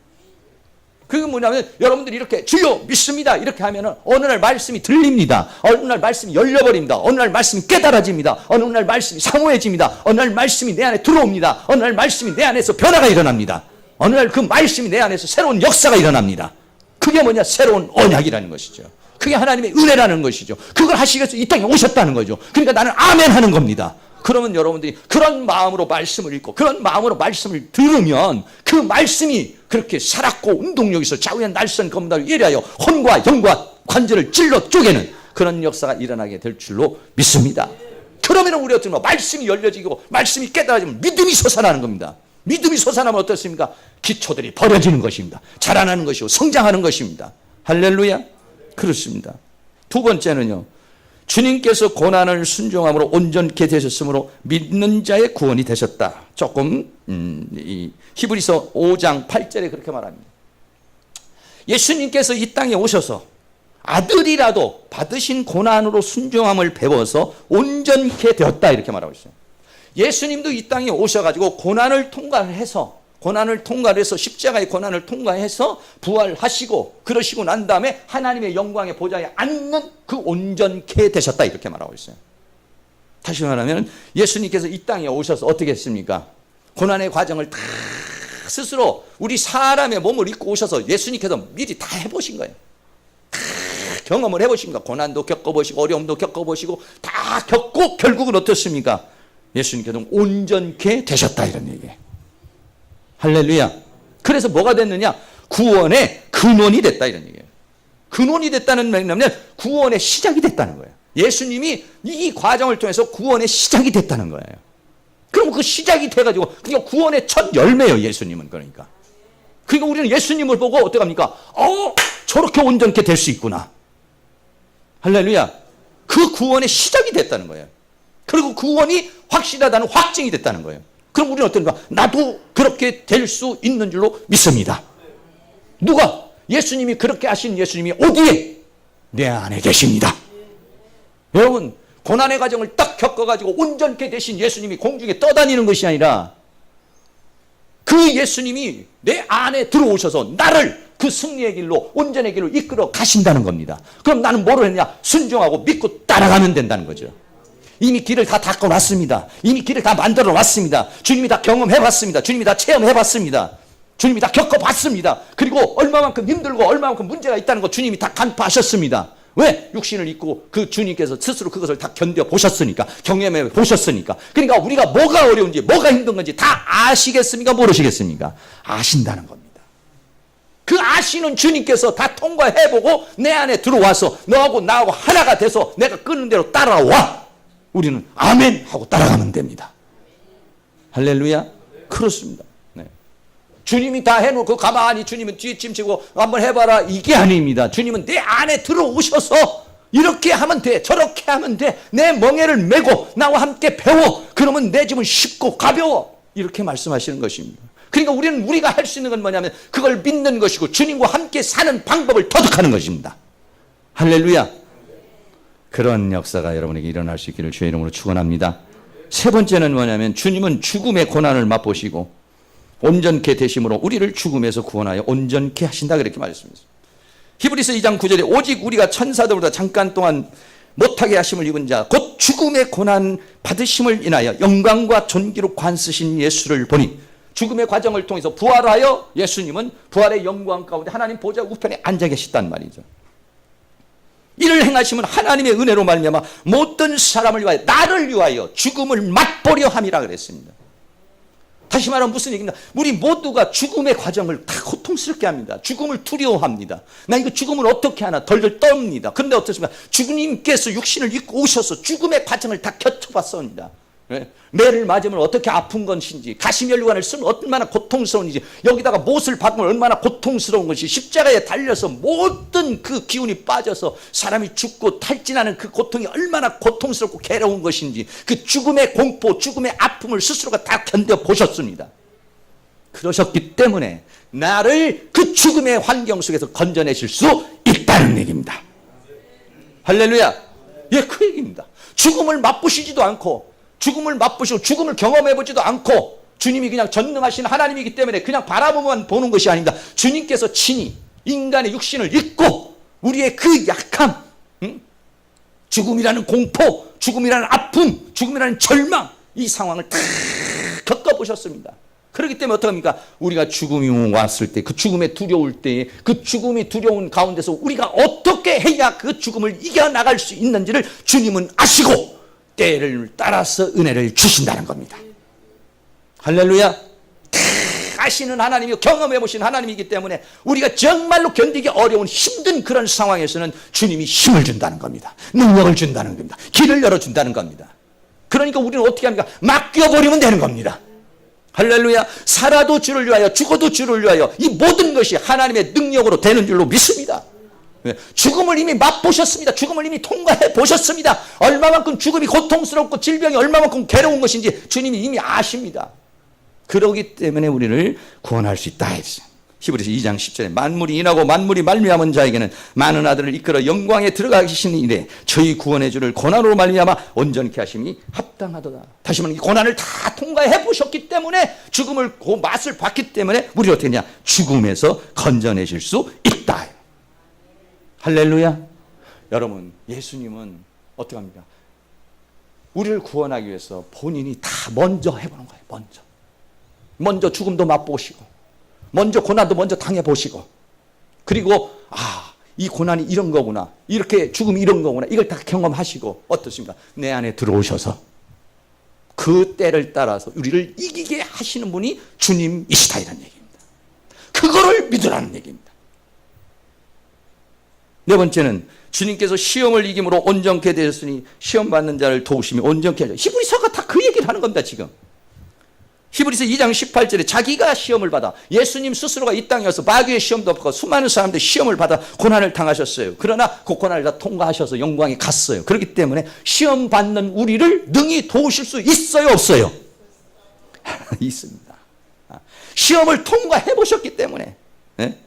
그게 뭐냐면 여러분들이 이렇게 주여 믿습니다 이렇게 하면은 어느 날 말씀이 들립니다. 어느 날 말씀이 열려버립니다. 어느 날 말씀이 깨달아집니다. 어느 날 말씀이 사모해집니다. 어느 날 말씀이 내 안에 들어옵니다. 어느 날 말씀이 내 안에서 변화가 일어납니다. 어느 날 그 말씀이 내 안에서 새로운 역사가 일어납니다. 그게 뭐냐? 새로운 언약이라는 것이죠. 그게 하나님의 은혜라는 것이죠. 그걸 하시기 위해서 이 땅에 오셨다는 거죠. 그러니까 나는 아멘 하는 겁니다. 그러면 여러분들이 그런 마음으로 말씀을 읽고 그런 마음으로 말씀을 들으면 그 말씀이 그렇게 살았고 운동력에서 좌우의 날선 검다를 예리하여 혼과 영과 관절을 찔러 쪼개는 그런 역사가 일어나게 될 줄로 믿습니다. 그러면 우리 어떻게 말씀이 열려지고 말씀이 깨달아지면 믿음이 솟아나는 겁니다. 믿음이 솟아나면 어떻습니까? 기초들이 버려지는 것입니다. 자라나는 것이고 성장하는 것입니다. 할렐루야. 그렇습니다. 두 번째는요. 주님께서 고난을 순종함으로 온전케 되셨으므로 믿는 자의 구원이 되셨다. 조금 이 히브리서 5장 8절에 그렇게 말합니다. 예수님께서 이 땅에 오셔서 아들이라도 받으신 고난으로 순종함을 배워서 온전케 되었다 이렇게 말하고 있어요. 예수님도 이 땅에 오셔가지고 고난을 통과해서 십자가의 고난을 통과해서 부활하시고 그러시고 난 다음에 하나님의 영광의 보좌에 앉는 그 온전케 되셨다 이렇게 말하고 있어요. 다시 말하면 예수님께서 이 땅에 오셔서 어떻게 했습니까? 고난의 과정을 다 스스로 우리 사람의 몸을 입고 오셔서 예수님께서 미리 다 해보신 거예요. 다 경험을 해보신 거예요. 고난도 겪어보시고 어려움도 겪어보시고 다 겪고 결국은 어떻습니까? 예수님께서 온전케 되셨다 이런 얘기예요. 할렐루야. 그래서 뭐가 됐느냐? 구원의 근원이 됐다 이런 얘기예요. 근원이 됐다는 말이냐면 구원의 시작이 됐다는 거예요. 예수님이 이 과정을 통해서 구원의 시작이 됐다는 거예요. 그럼 그 시작이 돼가지고 그게 구원의 첫 열매예요. 예수님은 그러니까. 그러니까 우리는 예수님을 보고 어떻게 합니까? 저렇게 온전케 될 수 있구나. 할렐루야. 그 구원의 시작이 됐다는 거예요. 그리고 구원이 확실하다는 확증이 됐다는 거예요. 그럼 우리는 어떤가? 나도 그렇게 될 수 있는 줄로 믿습니다. 누가? 예수님이 그렇게 하신 예수님이 어디에? 내 안에 계십니다. 여러분 고난의 과정을 딱 겪어가지고 온전케 되신 예수님이 공중에 떠다니는 것이 아니라 그 예수님이 내 안에 들어오셔서 나를 그 승리의 길로, 온전의 길로 이끌어 가신다는 겁니다. 그럼 나는 뭐로 했냐? 순종하고 믿고 따라가면 된다는 거죠. 이미 길을 다 닦아놨습니다. 이미 길을 다 만들어놨습니다. 주님이 다 경험해봤습니다. 주님이 다 체험해봤습니다. 주님이 다 겪어봤습니다. 그리고 얼마만큼 힘들고 얼마만큼 문제가 있다는 거 주님이 다 간파하셨습니다. 왜? 육신을 입고 그 주님께서 스스로 그것을 다 견뎌보셨으니까, 경험해 보셨으니까. 그러니까 우리가 뭐가 어려운지, 뭐가 힘든 건지 다 아시겠습니까? 모르시겠습니까? 아신다는 겁니다. 그 아시는 주님께서 다 통과해보고 내 안에 들어와서 너하고 나하고 하나가 돼서 내가 끄는 대로 따라와. 우리는 아멘 하고 따라가면 됩니다. 할렐루야. 그렇습니다. 네. 주님이 다 해놓고 가만히 주님은 뒤에 침치고 한번 해봐라, 이게 아닙니다. 주님은 내 안에 들어오셔서 이렇게 하면 돼, 저렇게 하면 돼, 내 멍에를 메고 나와 함께 배워, 그러면 내 짐은 쉽고 가벼워, 이렇게 말씀하시는 것입니다. 그러니까 우리가 할 수 있는 건 뭐냐면 그걸 믿는 것이고 주님과 함께 사는 방법을 터득하는 것입니다. 할렐루야. 그런 역사가 여러분에게 일어날 수 있기를 주의 이름으로 축원합니다. 세 번째는 뭐냐면 주님은 죽음의 고난을 맛보시고 온전케 되심으로 우리를 죽음에서 구원하여 온전케 하신다, 그렇게 말씀했습니다. 히브리서 2장 9절에 오직 우리가 천사들보다 잠깐 동안 못하게 하심을 입은 자 곧 죽음의 고난 받으심을 인하여 영광과 존귀로 관쓰신 예수를 보니, 죽음의 과정을 통해서 부활하여 예수님은 부활의 영광 가운데 하나님 보좌 우편에 앉아 계셨단 말이죠. 이를 행하시면 하나님의 은혜로 말미암아 모든 사람을 위하여, 나를 위하여 죽음을 맛보려 함이라 그랬습니다. 다시 말하면 무슨 얘기입니까? 우리 모두가 죽음의 과정을 다 고통스럽게 합니다. 죽음을 두려워합니다. 나 이거 죽음을 어떻게 하나 덜덜 떱니다. 그런데 어떻습니까? 주님께서 육신을 입고 오셔서 죽음의 과정을 다 겪어봤습니다. 매를 맞으면 어떻게 아픈 것인지, 가시면류관을 쓰면 얼마나 고통스러운지, 여기다가 못을 박으면 얼마나 고통스러운 것이, 십자가에 달려서 모든 그 기운이 빠져서 사람이 죽고 탈진하는 그 고통이 얼마나 고통스럽고 괴로운 것인지, 그 죽음의 공포, 죽음의 아픔을 스스로가 다 견뎌보셨습니다. 그러셨기 때문에 나를 그 죽음의 환경 속에서 건져내실 수 있다는 얘기입니다. 할렐루야. 예, 그 얘기입니다. 죽음을 맛보시지도 않고, 죽음을 맛보시고 죽음을 경험해보지도 않고, 주님이 그냥 전능하신 하나님이기 때문에 그냥 바라보만 보는 것이 아닙니다. 주님께서 친히 인간의 육신을 입고 우리의 그 약함, 죽음이라는 공포, 죽음이라는 아픔, 죽음이라는 절망, 이 상황을 다 겪어보셨습니다. 그렇기 때문에 어떡합니까? 우리가 죽음이 왔을 때, 그 죽음에 두려울 때에, 그 죽음이 두려운 가운데서 우리가 어떻게 해야 그 죽음을 이겨나갈 수 있는지를 주님은 아시고 때를 따라서 은혜를 주신다는 겁니다. 할렐루야. 다 아시는 하나님이고 경험해보신 하나님이기 때문에 우리가 정말로 견디기 어려운 힘든 그런 상황에서는 주님이 힘을 준다는 겁니다. 능력을 준다는 겁니다. 길을 열어준다는 겁니다. 그러니까 우리는 어떻게 합니까? 맡겨버리면 되는 겁니다. 할렐루야. 살아도 주를 위하여, 죽어도 주를 위하여, 이 모든 것이 하나님의 능력으로 되는 줄로 믿습니다. 죽음을 이미 맛보셨습니다. 죽음을 이미 통과해 보셨습니다. 얼마만큼 죽음이 고통스럽고 질병이 얼마만큼 괴로운 것인지 주님이 이미 아십니다. 그러기 때문에 우리를 구원할 수 있다 했어요. 히브리서 2장 10절에 만물이 인하고 만물이 말미암은 자에게는 많은 아들을 이끌어 영광에 들어가시는 일에 저희 구원의 주를 고난으로 말미암아 온전케 하심이 합당하도다. 다시 말하면 이 고난을 다 통과해 보셨기 때문에, 죽음을 그 맛을 봤기 때문에 우리를 어떻게 했냐? 죽음에서 건져내실 수 있다. 할렐루야. 여러분, 예수님은 어떻게 합니까? 우리를 구원하기 위해서 본인이 다 먼저 해보는 거예요. 먼저 죽음도 맛보시고, 먼저 고난도 먼저 당해보시고, 그리고 이 고난이 이런 거구나, 이렇게 죽음이 이런 거구나, 이걸 다 경험하시고 어떻습니까? 내 안에 들어오셔서 그 때를 따라서 우리를 이기게 하시는 분이 주님이시다, 이런 얘기입니다. 그거를 믿으라는 얘기입니다. 네 번째는 주님께서 시험을 이김으로 온전케 되었으니 시험 받는 자를 도우시며 온전케 하려. 히브리서가 다 그 얘기를 하는 겁니다. 지금 히브리서 2장 18절에 자기가 시험을 받아, 예수님 스스로가 이 땅에 와서 마귀의 시험도 받고 수많은 사람들이 시험을 받아 고난을 당하셨어요. 그러나 그 고난을 다 통과하셔서 영광에 갔어요. 그렇기 때문에 시험 받는 우리를 능히 도우실 수 있어요, 없어요? 있습니다. 시험을 통과해 보셨기 때문에. 네?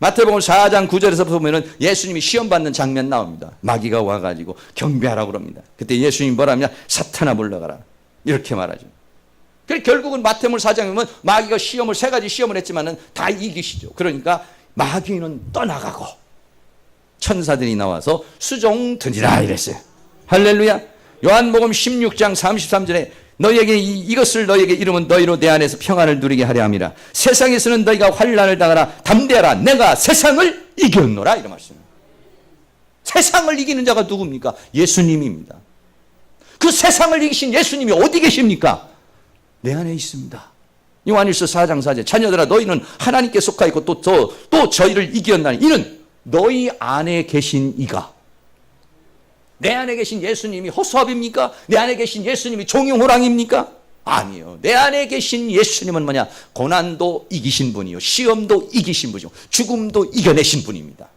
마태복음 4장 9절에서 보면은 예수님이 시험 받는 장면 나옵니다. 마귀가 와가지고 경배하라고 그럽니다. 그때 예수님이 뭐라 하냐? 사탄아 물러가라, 이렇게 말하죠. 그래서 결국은 마태복음 4장에 보면 마귀가 세 가지 시험을 했지만은 다 이기시죠. 그러니까 마귀는 떠나가고 천사들이 나와서 수종드니라 이랬어요. 할렐루야. 요한복음 16장 33절에 너희에게 이것을 너희에게 이름은 너희로 내 안에서 평안을 누리게 하려 함이라. 세상에서는 너희가 환난을 당하라. 담대하라. 내가 세상을 이겼노라. 이런 말씀입니다. 세상을 이기는 자가 누굽니까? 예수님입니다. 그 세상을 이기신 예수님이 어디 계십니까? 내 안에 있습니다. 요한일서 4장 4절 자녀들아 너희는 하나님께 속하 있고 또 저희를 이겼나니 이는 너희 안에 계신 이가. 내 안에 계신 예수님이 허수아비입니까? 내 안에 계신 예수님이 종용호랑입니까? 아니요. 내 안에 계신 예수님은 뭐냐? 고난도 이기신 분이요, 시험도 이기신 분이요, 죽음도 이겨내신 분입니다.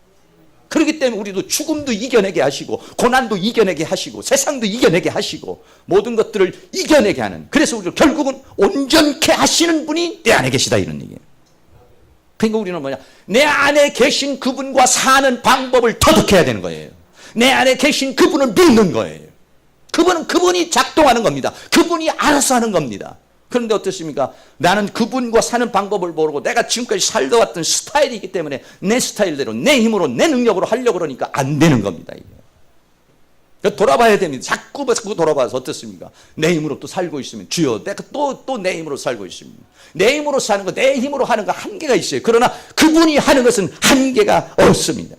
그렇기 때문에 우리도 죽음도 이겨내게 하시고 고난도 이겨내게 하시고 세상도 이겨내게 하시고 모든 것들을 이겨내게 하는, 그래서 우리를 결국은 온전케 하시는 분이 내 안에 계시다 이런 얘기예요. 그러니까 우리는 뭐냐? 내 안에 계신 그분과 사는 방법을 터득해야 되는 거예요. 내 안에 계신 그분을 믿는 거예요. 그분은 그분이 작동하는 겁니다. 그분이 알아서 하는 겁니다. 그런데 어떻습니까? 나는 그분과 사는 방법을 모르고 내가 지금까지 살다 왔던 스타일이 있기 때문에 내 스타일대로 내 힘으로 내 능력으로 하려고 그러니까 안 되는 겁니다. 이게. 돌아봐야 됩니다. 자꾸 돌아봐서 어떻습니까? 내 힘으로 또 살고 있으면 주여 내가 또 내 힘으로 살고 있습니다. 내 힘으로 사는 거, 내 힘으로 하는 거 한계가 있어요. 그러나 그분이 하는 것은 한계가 없습니다.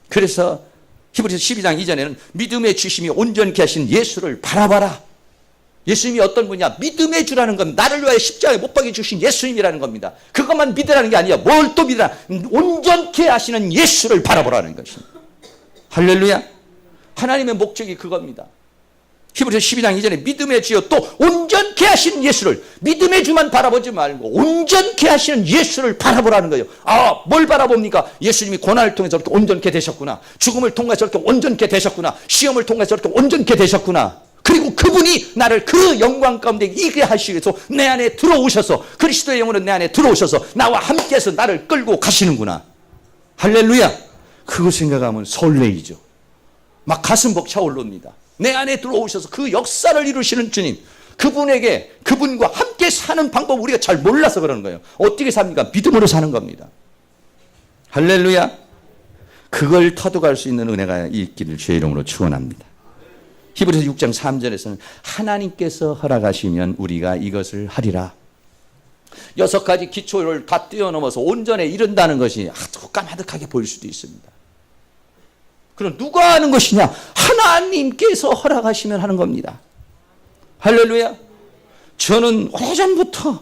그래서 히브리서 12장 이전에는 믿음의 주심이 온전케 하신 예수를 바라봐라. 예수님이 어떤 분이냐? 믿음의 주라는 건 나를 위하여 십자가에 못 박혀 주신 예수님이라는 겁니다. 그것만 믿으라는 게 아니라 뭘 또 믿으라? 온전케 하시는 예수를 바라보라는 것입니다. 할렐루야. 하나님의 목적이 그겁니다. 히브리서 12장 이전에 믿음의 주여 또 온전케 하시는 예수를, 믿음의 주만 바라보지 말고 온전케 하시는 예수를 바라보라는 거예요. 아, 뭘 바라봅니까? 예수님이 고난을 통해서 저렇게 온전케 되셨구나. 죽음을 통해서 저렇게 온전케 되셨구나. 시험을 통해서 저렇게 온전케 되셨구나. 그리고 그분이 나를 그 영광 가운데 이게 하시기 위해서 내 안에 들어오셔서, 그리스도의 영으로 내 안에 들어오셔서 나와 함께해서 나를 끌고 가시는구나. 할렐루야. 그거 생각하면 설레이죠. 막 가슴 벅차올릅니다. 내 안에 들어오셔서 그 역사를 이루시는 주님, 그분과 함께 사는 방법 우리가 잘 몰라서 그러는 거예요. 어떻게 삽니까? 믿음으로 사는 겁니다. 할렐루야. 그걸 터득할 수 있는 은혜가 있기를 주의 이름으로 축원합니다. 히브리서 6장 3절에서는 하나님께서 허락하시면 우리가 이것을 하리라. 6가지 기초를 다 뛰어넘어서 온전에 이른다는 것이 아주 까마득하게 보일 수도 있습니다. 그럼 누가 하는 것이냐? 하나님께서 허락하시면 하는 겁니다. 할렐루야. 저는 오래전부터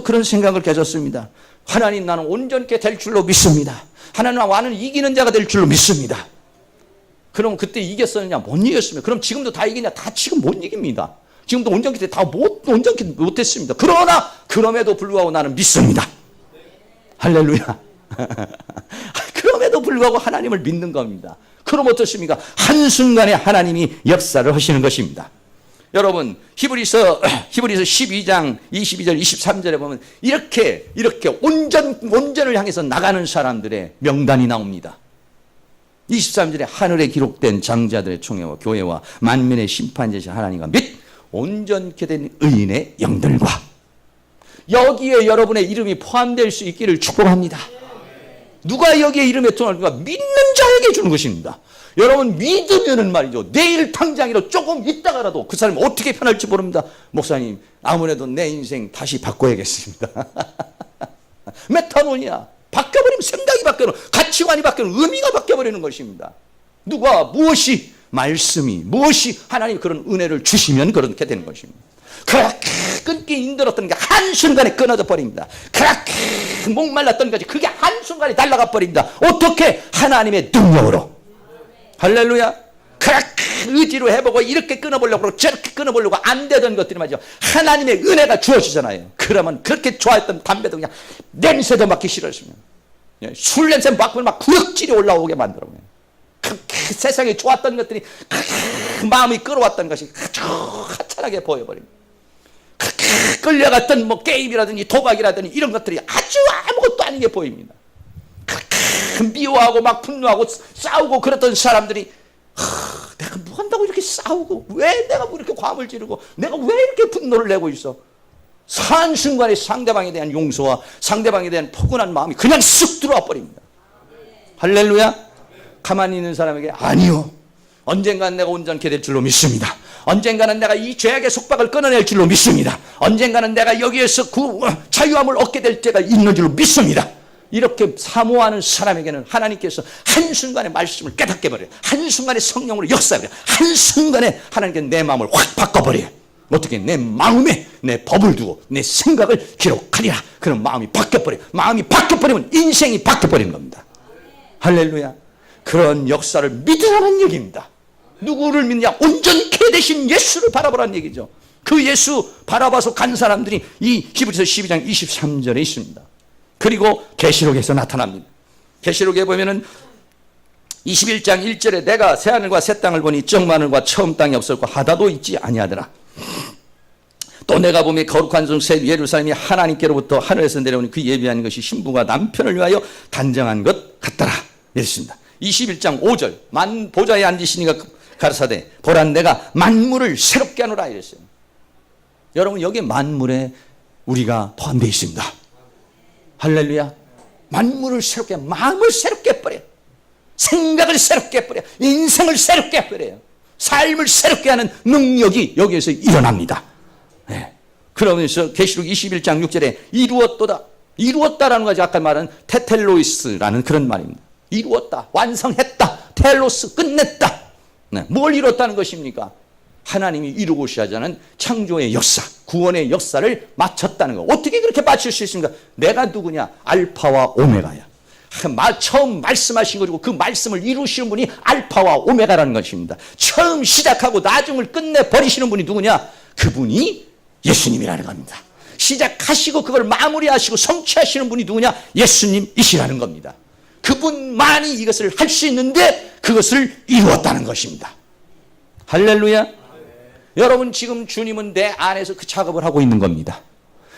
그런 생각을 가졌습니다. 하나님, 나는 온전케 될 줄로 믿습니다. 하나님, 나는 이기는 자가 될 줄로 믿습니다. 그럼 그때 이겼었느냐? 못 이겼습니다. 그럼 지금도 다 이기냐? 다 지금 못 이깁니다. 지금도 온전케 다 온전케 못했습니다. 그러나 그럼에도 불구하고 나는 믿습니다. 할렐루야. 그럼에도 불구하고 하나님을 믿는 겁니다. 그럼 어떻습니까? 한순간에 하나님이 역사를 하시는 것입니다. 여러분, 히브리서 12장 22절 23절에 보면 이렇게 온전을 향해서 나가는 사람들의 명단이 나옵니다. 23절에 하늘에 기록된 장자들의 총회와 교회와 만민의 심판자이신 하나님과 및 온전케 된 의인의 영들과, 여기에 여러분의 이름이 포함될 수 있기를 축복합니다. 누가 여기에 이름에 들어갈까? 믿는 자에게 주는 것입니다. 여러분, 믿으면은 말이죠, 내일 당장이라도 조금 있다가라도 그 사람이 어떻게 변할지 모릅니다. 목사님, 아무래도 내 인생 다시 바꿔야겠습니다. 메타노니아, 바뀌어버리면 생각이 바뀌어버리는, 가치관이 바뀌는, 의미가 바뀌어버리는 것입니다. 누가, 무엇이, 말씀이, 무엇이 하나님 그런 은혜를 주시면 그렇게 되는 것입니다. 그렇게 끊기 힘들었던 게 한순간에 끊어져 버립니다. 그렇게 목말랐던 것이 그게 한순간에 날아가 버립니다. 어떻게? 하나님의 능력으로. 할렐루야. 그렇게 의지로 해보고 이렇게 끊어보려고 그러고 저렇게 끊어보려고 안 되던 것들이 말이죠, 하나님의 은혜가 주어지잖아요. 그러면 그렇게 좋아했던 담배도 그냥 냄새도 맡기 싫어지면, 술 냄새 맡으면 막 구역질이 올라오게 만들어요. 그렇게 세상에 좋았던 것들이, 마음이 끌어왔던 것이 아주 하찮게 보여버립니다. 그렇게 끌려갔던 뭐 게임이라든지 도박이라든지 이런 것들이 아주 아무것도 아닌 게 보입니다. 그렇게 미워하고 막 분노하고 싸우고 그랬던 사람들이, 내가 뭐 한다고 이렇게 싸우고, 왜 내가 뭐 이렇게 과물 지르고, 내가 왜 이렇게 분노를 내고 있어? 한순간에 상대방에 대한 용서와 상대방에 대한 포근한 마음이 그냥 쓱 들어와 버립니다. 할렐루야. 가만히 있는 사람에게 아니요, 언젠가는 내가 온전케 될 줄로 믿습니다. 언젠가는 내가 이 죄악의 속박을 끊어낼 줄로 믿습니다. 언젠가는 내가 여기에서 자유함을 얻게 될 때가 있는 줄로 믿습니다. 이렇게 사모하는 사람에게는 하나님께서 한순간에 말씀을 깨닫게 버려요. 한순간에 성령으로 역사해요. 한순간에 하나님께서 내 마음을 확 바꿔버려요. 어떻게? 내 마음에 내 법을 두고 내 생각을 기록하리라. 그런 마음이 바뀌어버려요. 마음이 바뀌어버리면 인생이 바뀌어버리는 겁니다. 할렐루야. 그런 역사를 믿으라는 얘기입니다. 누구를 믿냐? 온전케 되신 예수를 바라보라는 얘기죠. 그 예수 바라봐서 간 사람들이 이 히브리서 12장 23절에 있습니다. 그리고 계시록에서 나타납니다. 계시록에 보면은 21장 1절에 내가 새하늘과 새 땅을 보니 정마늘과 처음 땅이 없었고 하다도 있지 아니하더라. 또 내가 보면 거룩한 성 새 예루살렘이 하나님께로부터 하늘에서 내려오니 그 예비한 것이 신부가 남편을 위하여 단정한 것 같더라. 이랬습니다. 21장 5절 보좌에 앉으시니가 가르사대 보라 내가 만물을 새롭게 하노라 이랬어요. 여러분 여기 만물에 우리가 포함되어 있습니다. 할렐루야. 만물을 새롭게, 마음을 새롭게 해버려. 생각을 새롭게 해버려. 인생을 새롭게 해버려요. 삶을 새롭게 하는 능력이 여기에서 일어납니다. 네. 그러면서 계시록 21장 6절에 이루었도다. 이루었다라는 것이 아까 말한 테텔로이스라는 그런 말입니다. 이루었다. 완성했다. 텔로스 끝냈다. 네. 뭘 이뤘다는 것입니까? 하나님이 이루고자 하는 창조의 역사, 구원의 역사를 마쳤다는 거. 어떻게 그렇게 마칠 수 있습니까? 내가 누구냐? 알파와 오메가야. 처음 말씀하신 것이고 그 말씀을 이루시는 분이 알파와 오메가라는 것입니다. 처음 시작하고 나중을 끝내버리시는 분이 누구냐? 그분이 예수님이라는 겁니다. 시작하시고 그걸 마무리하시고 성취하시는 분이 누구냐? 예수님이시라는 겁니다. 그분만이 이것을 할 수 있는데 그것을 이루었다는 것입니다. 할렐루야. 여러분 지금 주님은 내 안에서 그 작업을 하고 있는 겁니다.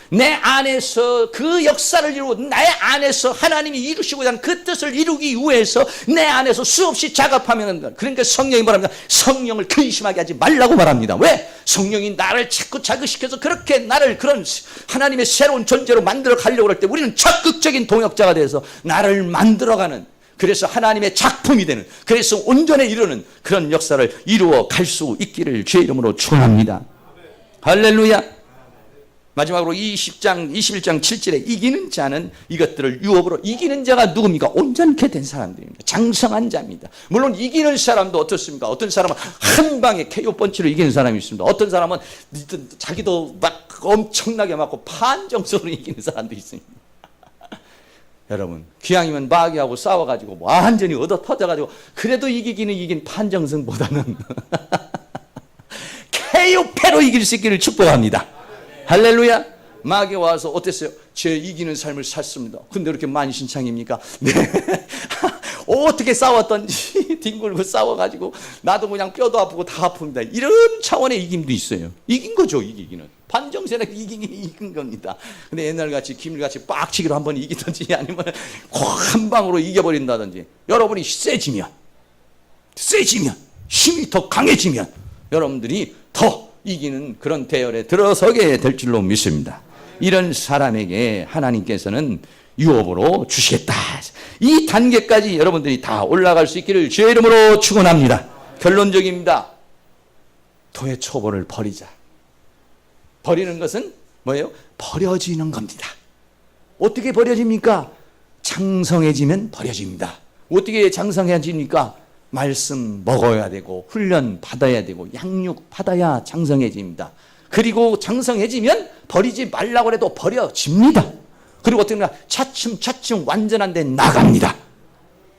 내 안에서 그 역사를 이루고 나의 안에서 하나님이 이루시고자 하는 그 뜻을 이루기 위해서 내 안에서 수없이 작업하면, 그러니까 성령이 뭐랍니까? 성령을 근심하게 하지 말라고 말합니다. 왜? 성령이 나를 자꾸 자극시켜서 그렇게 나를 그런 하나님의 새로운 존재로 만들어 가려고 할 때 우리는 적극적인 동역자가 돼서 나를 만들어가는, 그래서 하나님의 작품이 되는, 그래서 온전에 이르는 그런 역사를 이루어 갈 수 있기를 주의 이름으로 축원합니다. 할렐루야. 마지막으로 21장 7절에 이기는 자는 이것들을 유업으로, 이기는 자가 누굽니까? 온전케 된 사람들입니다. 장성한 자입니다. 물론 이기는 사람도 어떻습니까? 어떤 사람은 한 방에 KO 펀치로 이기는 사람이 있습니다. 어떤 사람은 자기도 막 엄청나게 맞고 판정적으로 이기는 사람도 있습니다. 여러분 기왕이면 마귀하고 싸워가지고 완전히 얻어 터져가지고 그래도 이긴 판정승보다는 KO패로 이길 수 있기를 축복합니다. 할렐루야. 마귀 와서 어땠어요? 제 이기는 삶을 샀습니다. 근데 이렇게 만신창입니까? 네. 어떻게 싸웠던지 뒹굴고 싸워가지고 나도 그냥 뼈도 아프고 다 아픕니다. 이런 차원의 이김도 있어요. 이긴 거죠. 이기기는 판정세는 이긴 겁니다. 근데 옛날같이 기밀같이 빡치기로 한번 이기든지 아니면 한 방으로 이겨버린다든지, 여러분이 세지면 힘이 더 강해지면 여러분들이 더 이기는 그런 대열에 들어서게 될 줄로 믿습니다. 이런 사람에게 하나님께서는 유업으로 주시겠다. 이 단계까지 여러분들이 다 올라갈 수 있기를 주의 이름으로 축원합니다. 결론적입니다. 도의 초보를 버리자. 버리는 것은 뭐예요? 버려지는 겁니다. 어떻게 버려집니까? 장성해지면 버려집니다. 어떻게 장성해집니까? 말씀 먹어야 되고 훈련 받아야 되고 양육 받아야 장성해집니다. 그리고 장성해지면 버리지 말라고 해도 버려집니다. 그리고 어떻게 보면 차츰 완전한 데 나갑니다.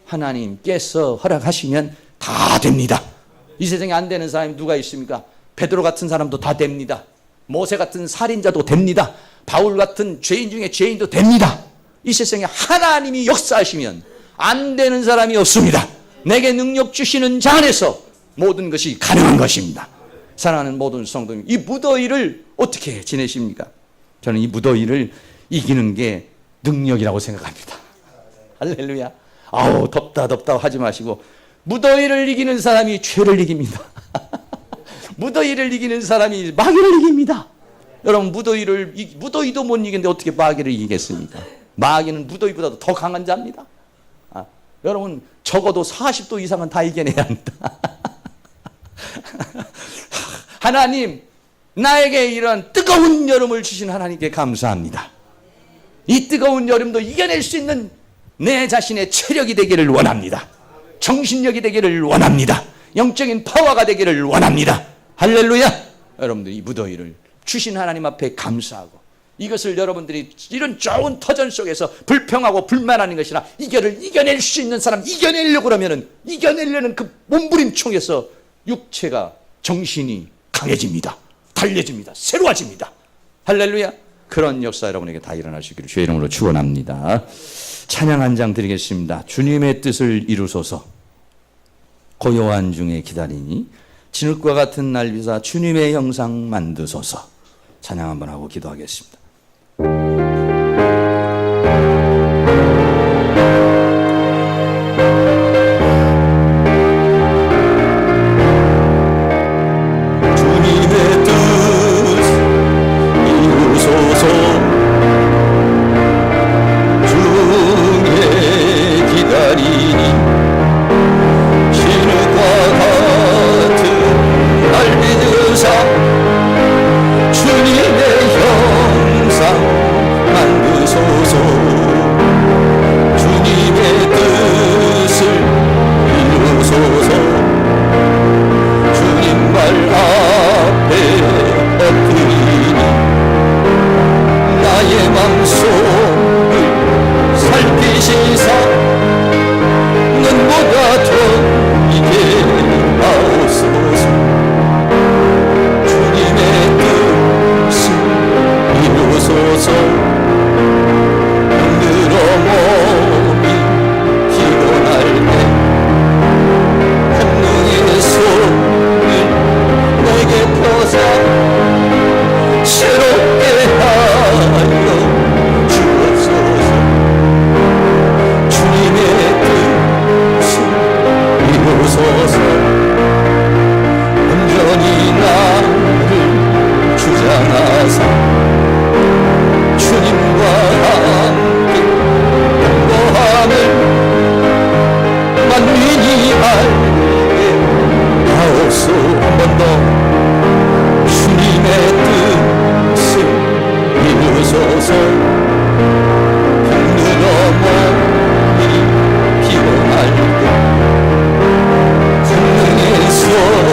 하나님께서 허락하시면 다 됩니다. 이 세상에 안 되는 사람이 누가 있습니까? 베드로 같은 사람도 다 됩니다. 모세 같은 살인자도 됩니다. 바울 같은 죄인 중에 죄인도 됩니다. 이 세상에 하나님이 역사하시면 안 되는 사람이 없습니다. 내게 능력 주시는 자 안에서 모든 것이 가능한 것입니다. 사랑하는 모든 성도님, 이 무더위를 어떻게 지내십니까? 저는 이 무더위를 이기는 게 능력이라고 생각합니다. 할렐루야. 아우 덥다 하지 마시고, 무더위를 이기는 사람이 죄를 이깁니다. 무더위를 이기는 사람이 마귀를 이깁니다. 여러분 무더위도 못 이기는데 어떻게 마귀를 이기겠습니까? 마귀는 무더위보다도 더 강한 자입니다. 여러분 적어도 40도 이상은 다 이겨내야 합니다. 하나님, 나에게 이런 뜨거운 여름을 주신 하나님께 감사합니다. 이 뜨거운 여름도 이겨낼 수 있는 내 자신의 체력이 되기를 원합니다. 정신력이 되기를 원합니다. 영적인 파워가 되기를 원합니다. 할렐루야. 여러분들 이 무더위를 주신 하나님 앞에 감사하고, 이것을 여러분들이 이런 좋은 터전 속에서 불평하고 불만하는 것이 아니라 이겨낼 수 있는 사람, 이겨내려고 그러면은 이겨내려는 그 몸부림총에서 육체가, 정신이 강해집니다. 달려집니다. 새로워집니다. 할렐루야. 그런 역사 여러분에게 다 일어나시기를 주의 이름으로 축원합니다. 찬양 한 장 드리겠습니다. 주님의 뜻을 이루소서. 고요한 중에 기다리니 진흙과 같은 날 비사 주님의 형상 만드소서. 찬양 한번 하고 기도하겠습니다. 주님의 뜻 이루소서. 중에 기다리니 진흙과 같은 날 믿으사 주님의 형상 만드소서. 주님의 뜻을 이루소서. 주님 말 앞에 엎드리니 나의 맘속을 살피시사 눈보다 더 이게 하옵소서. 주님의 뜻을 이루소서. 힘들어 몸이 피곤할 때 권능의 손을 내게 펴사 새롭게 하여 주옵소서. 주님의 뜻을 이루소서. 온전히 나를 주장하사 주님과 함께 공고함을 만민이 알게 하옵소. 한 번 더. 주님의 뜻을 이루소서. 힘들어 몸이 피곤할 때 권능의 손을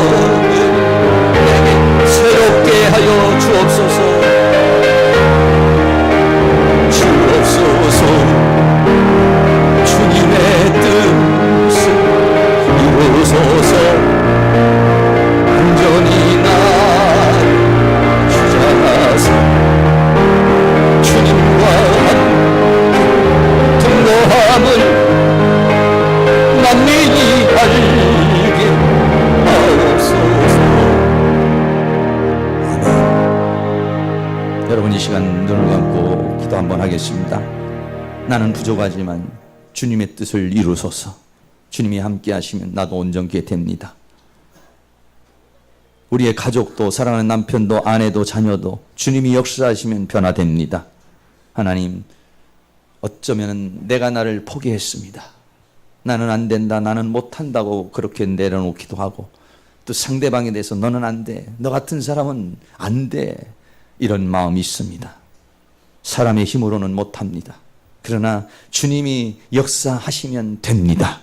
내게 새롭게 하여 주옵소서. 주옵소서. 주님의 뜻을 이루소서. 온전히 나를 주장하사 주님과 함께 등거함을 만민이 알게 하옵소서. 여러분 이 시간 눈을 감고 기도 한번 하겠습니다. 나는 부족하지만 주님의 뜻을 이루소서. 주님이 함께 하시면 나도 온전케 됩니다. 우리의 가족도, 사랑하는 남편도, 아내도, 자녀도 주님이 역사하시면 변화됩니다. 하나님, 어쩌면 내가 나를 포기했습니다. 나는 안 된다, 나는 못한다고 그렇게 내려놓기도 하고, 또 상대방에 대해서 너는 안 돼, 너 같은 사람은 안 돼, 이런 마음이 있습니다. 사람의 힘으로는 못합니다. 그러나 주님이 역사하시면 됩니다.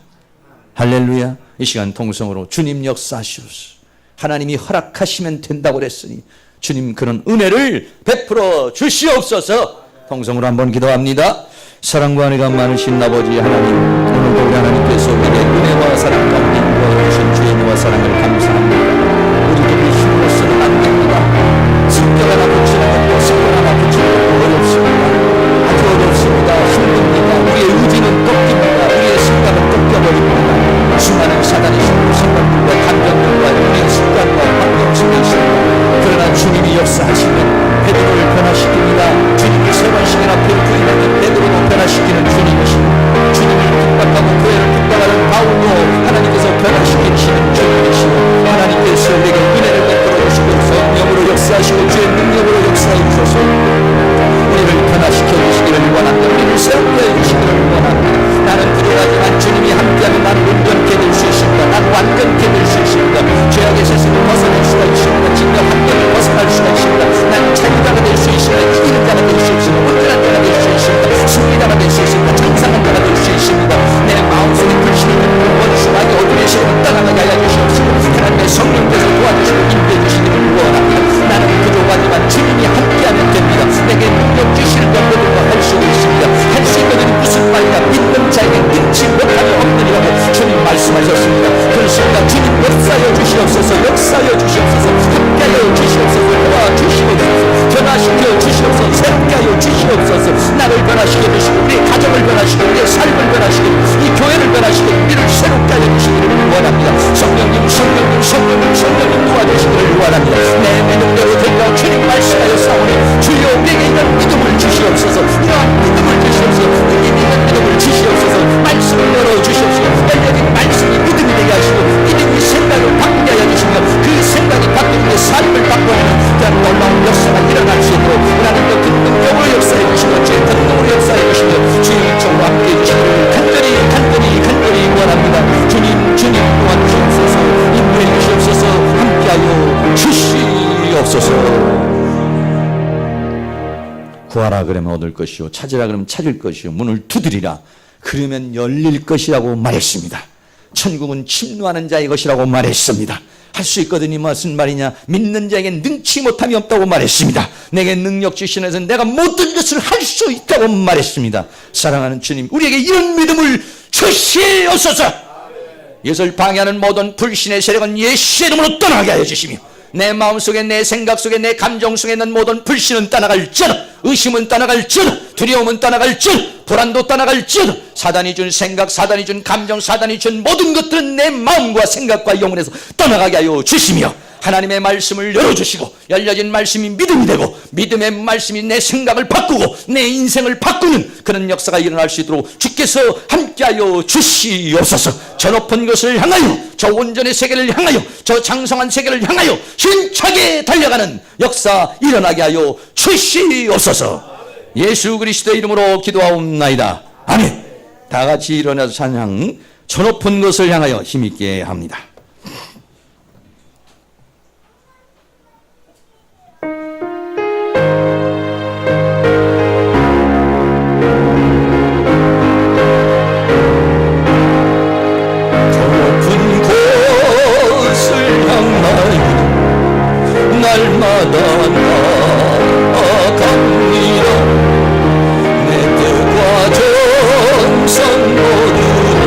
할렐루야. 이 시간 통성으로 주님 역사하시옵소서. 하나님이 허락하시면 된다고 그랬으니 주님 그런 은혜를 베풀어 주시옵소서. 통성으로 한번 기도합니다. 사랑과 은혜가 많으신 아버지 하나님, 오늘도 우리 하나님께서 우리의 은혜와 사랑 가운데 인도하여 주신 주의 은혜와 사랑을 감사합니다. 우리들의 힘으로서는 안 됩니다. 성격 하나 붙이는 것도 성격 하나 붙이는 것도 어렵습니다. 아주 어렵습니다. 힘듭니다. 우리의 의지는 꺾입니다. 우리의 생각은 꺾여버립니다. 수많은 사단의 힘으로 생각들과 감정들과 우리의 습관과 환경성의 힘, 그러나 주님이 역사하시면 베드로를 변화시킵니다. 주님이 세 번씩이나 부인하는 베드로도 변화시키는 주님이시고, 주님을 핍박하고 교회를 핍박하는 바울도 하나님께서 변화시키시는 주님이시고, 말씀하여 싸우니 주여 우리에게 이런 믿음을 주시옵소서. 이러한 믿음을 주시옵소서. 의미 있는 믿음을 주시옵소서. 말씀을 열어주시옵소서. 열려진 말씀이 믿음이 되게 하시고 믿음이 생각을 바꾸게 하여 주시며 그 생각이 바꾸는 삶을 바꾸는 그런 놀라운 역사가 일어날 수 있도록 하나님도 그 능력으로 역사해 주시고 주의 능력으로 역사해 주시며 주의 일정으로 함께해 주시기를 간절히 원합니다. 주님 도와주시옵소서. 인도해 주시옵소서. 함께하여 주시옵소서. 구하라 그러면 얻을 것이요 찾으라 그러면 찾을 것이요 문을 두드리라 그러면 열릴 것이라고 말했습니다. 천국은 침노하는 자의 것이라고 말했습니다. 할 수 있거든요. 무슨 말이냐? 믿는 자에겐 능치 못함이 없다고 말했습니다. 내게 능력 주시면서 내가 모든 것을 할 수 있다고 말했습니다. 사랑하는 주님, 우리에게 이런 믿음을 주시옵소서. 이것을 방해하는 모든 불신의 세력은 예수의 이름으로 떠나게 하여 주시며 내 마음속에 내 생각 속에 내 감정 속에 있는 모든 불신은 떠나갈지어다. 의심은 떠나갈지어다. 두려움은 떠나갈지어다. 불안도 떠나갈지어다. 사단이 준 생각, 사단이 준 감정, 사단이 준 모든 것들은 내 마음과 생각과 영혼에서 떠나가게 하여 주시며 하나님의 말씀을 열어주시고 열려진 말씀이 믿음이 되고 믿음의 말씀이 내 생각을 바꾸고 내 인생을 바꾸는 그런 역사가 일어날 수 있도록 주께서 함께하여 주시옵소서. 저 높은 것을 향하여 저 온전의 세계를 향하여 저 장성한 세계를 향하여 힘차게 달려가는 역사 일어나게 하여 주시옵소서. 예수 그리스도의 이름으로 기도하옵나이다. 아멘. 다 같이 일어나서 찬양 저 높은 것을 향하여 힘있게 합니다. 날마다 나아갑니다. 내 뜻과 정성 모두로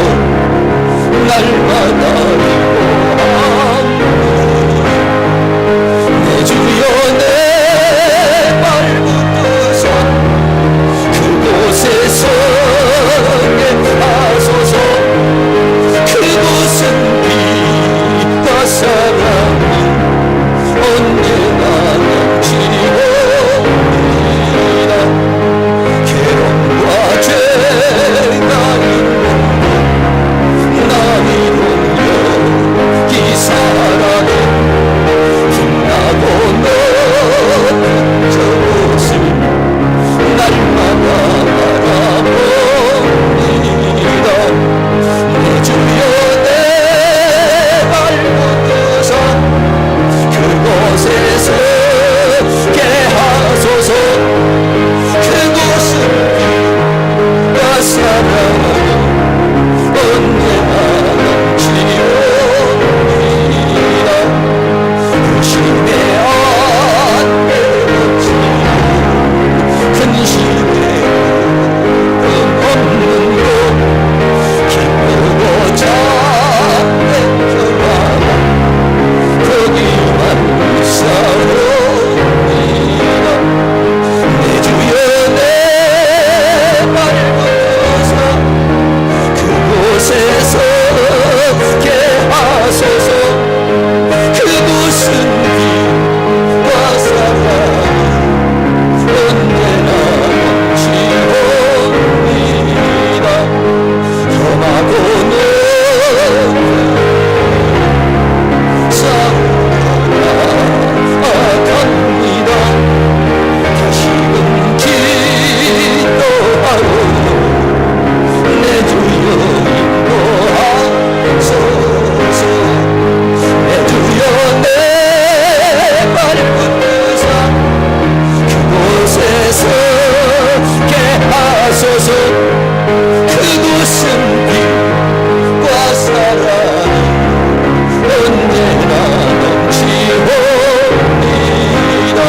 날마다 기도합니다. 내 주여 내 발붙드사 그곳에 서게 하소서. 그곳은 빛과 사랑이 언제나 넘치옵니다. 괴로움과 죄가 있는 나 위로여 이 사랑에 빛나고 너는 저곳을 날마다 바라봅니다. 내 주여 내 발붙드사 그곳에서 게 하소서. 그곳은 빛과 사랑으로 언제나 넘치옵니다. 의심의 안개 덮치고 근심의 금 없는 곳 기쁘고 작은 평화가 거기만 싸웁니다. 내 주여 내 발붙드사 그곳에서 게 하소서. 그곳은 빛과 사랑 언제나 넘치옵니다. 험하고 넓은 나아갑니다. 다시금 기도하고 내 주여 인도하소서. 내 주여 내 발붙드사 그곳에서 게 하소서. 그곳은 빛과 사랑이 언제나 넘치옵니다.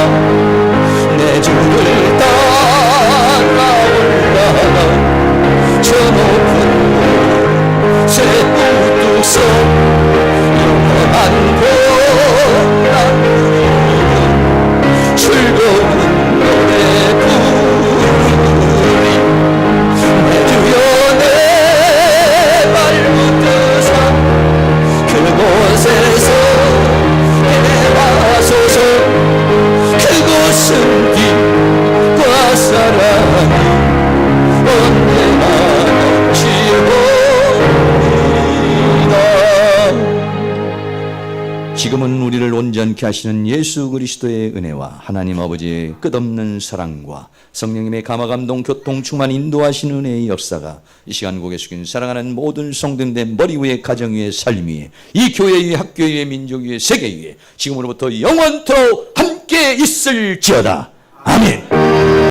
내 주를 따라 올라가 저 높은 곳에 우뚝서 영원한 고난 누리며 즐거운 노래 부르리. 내 주여 내 발붙드사 그곳에서 게 하소서. 그곳은 온전케 하시는 예수 그리스도의 은혜와 하나님 아버지의 끝없는 사랑과 성령님의 감화감동 교통 충만 인도하시는 은혜의 역사가 이 시간 고개 숙인 사랑하는 모든 성도님들 머리 위에 가정 위에 삶 위에 이 교회 위에 학교 위에 민족 위에 세계 위에 지금으로부터 영원토록 함께 있을지어다. 아멘.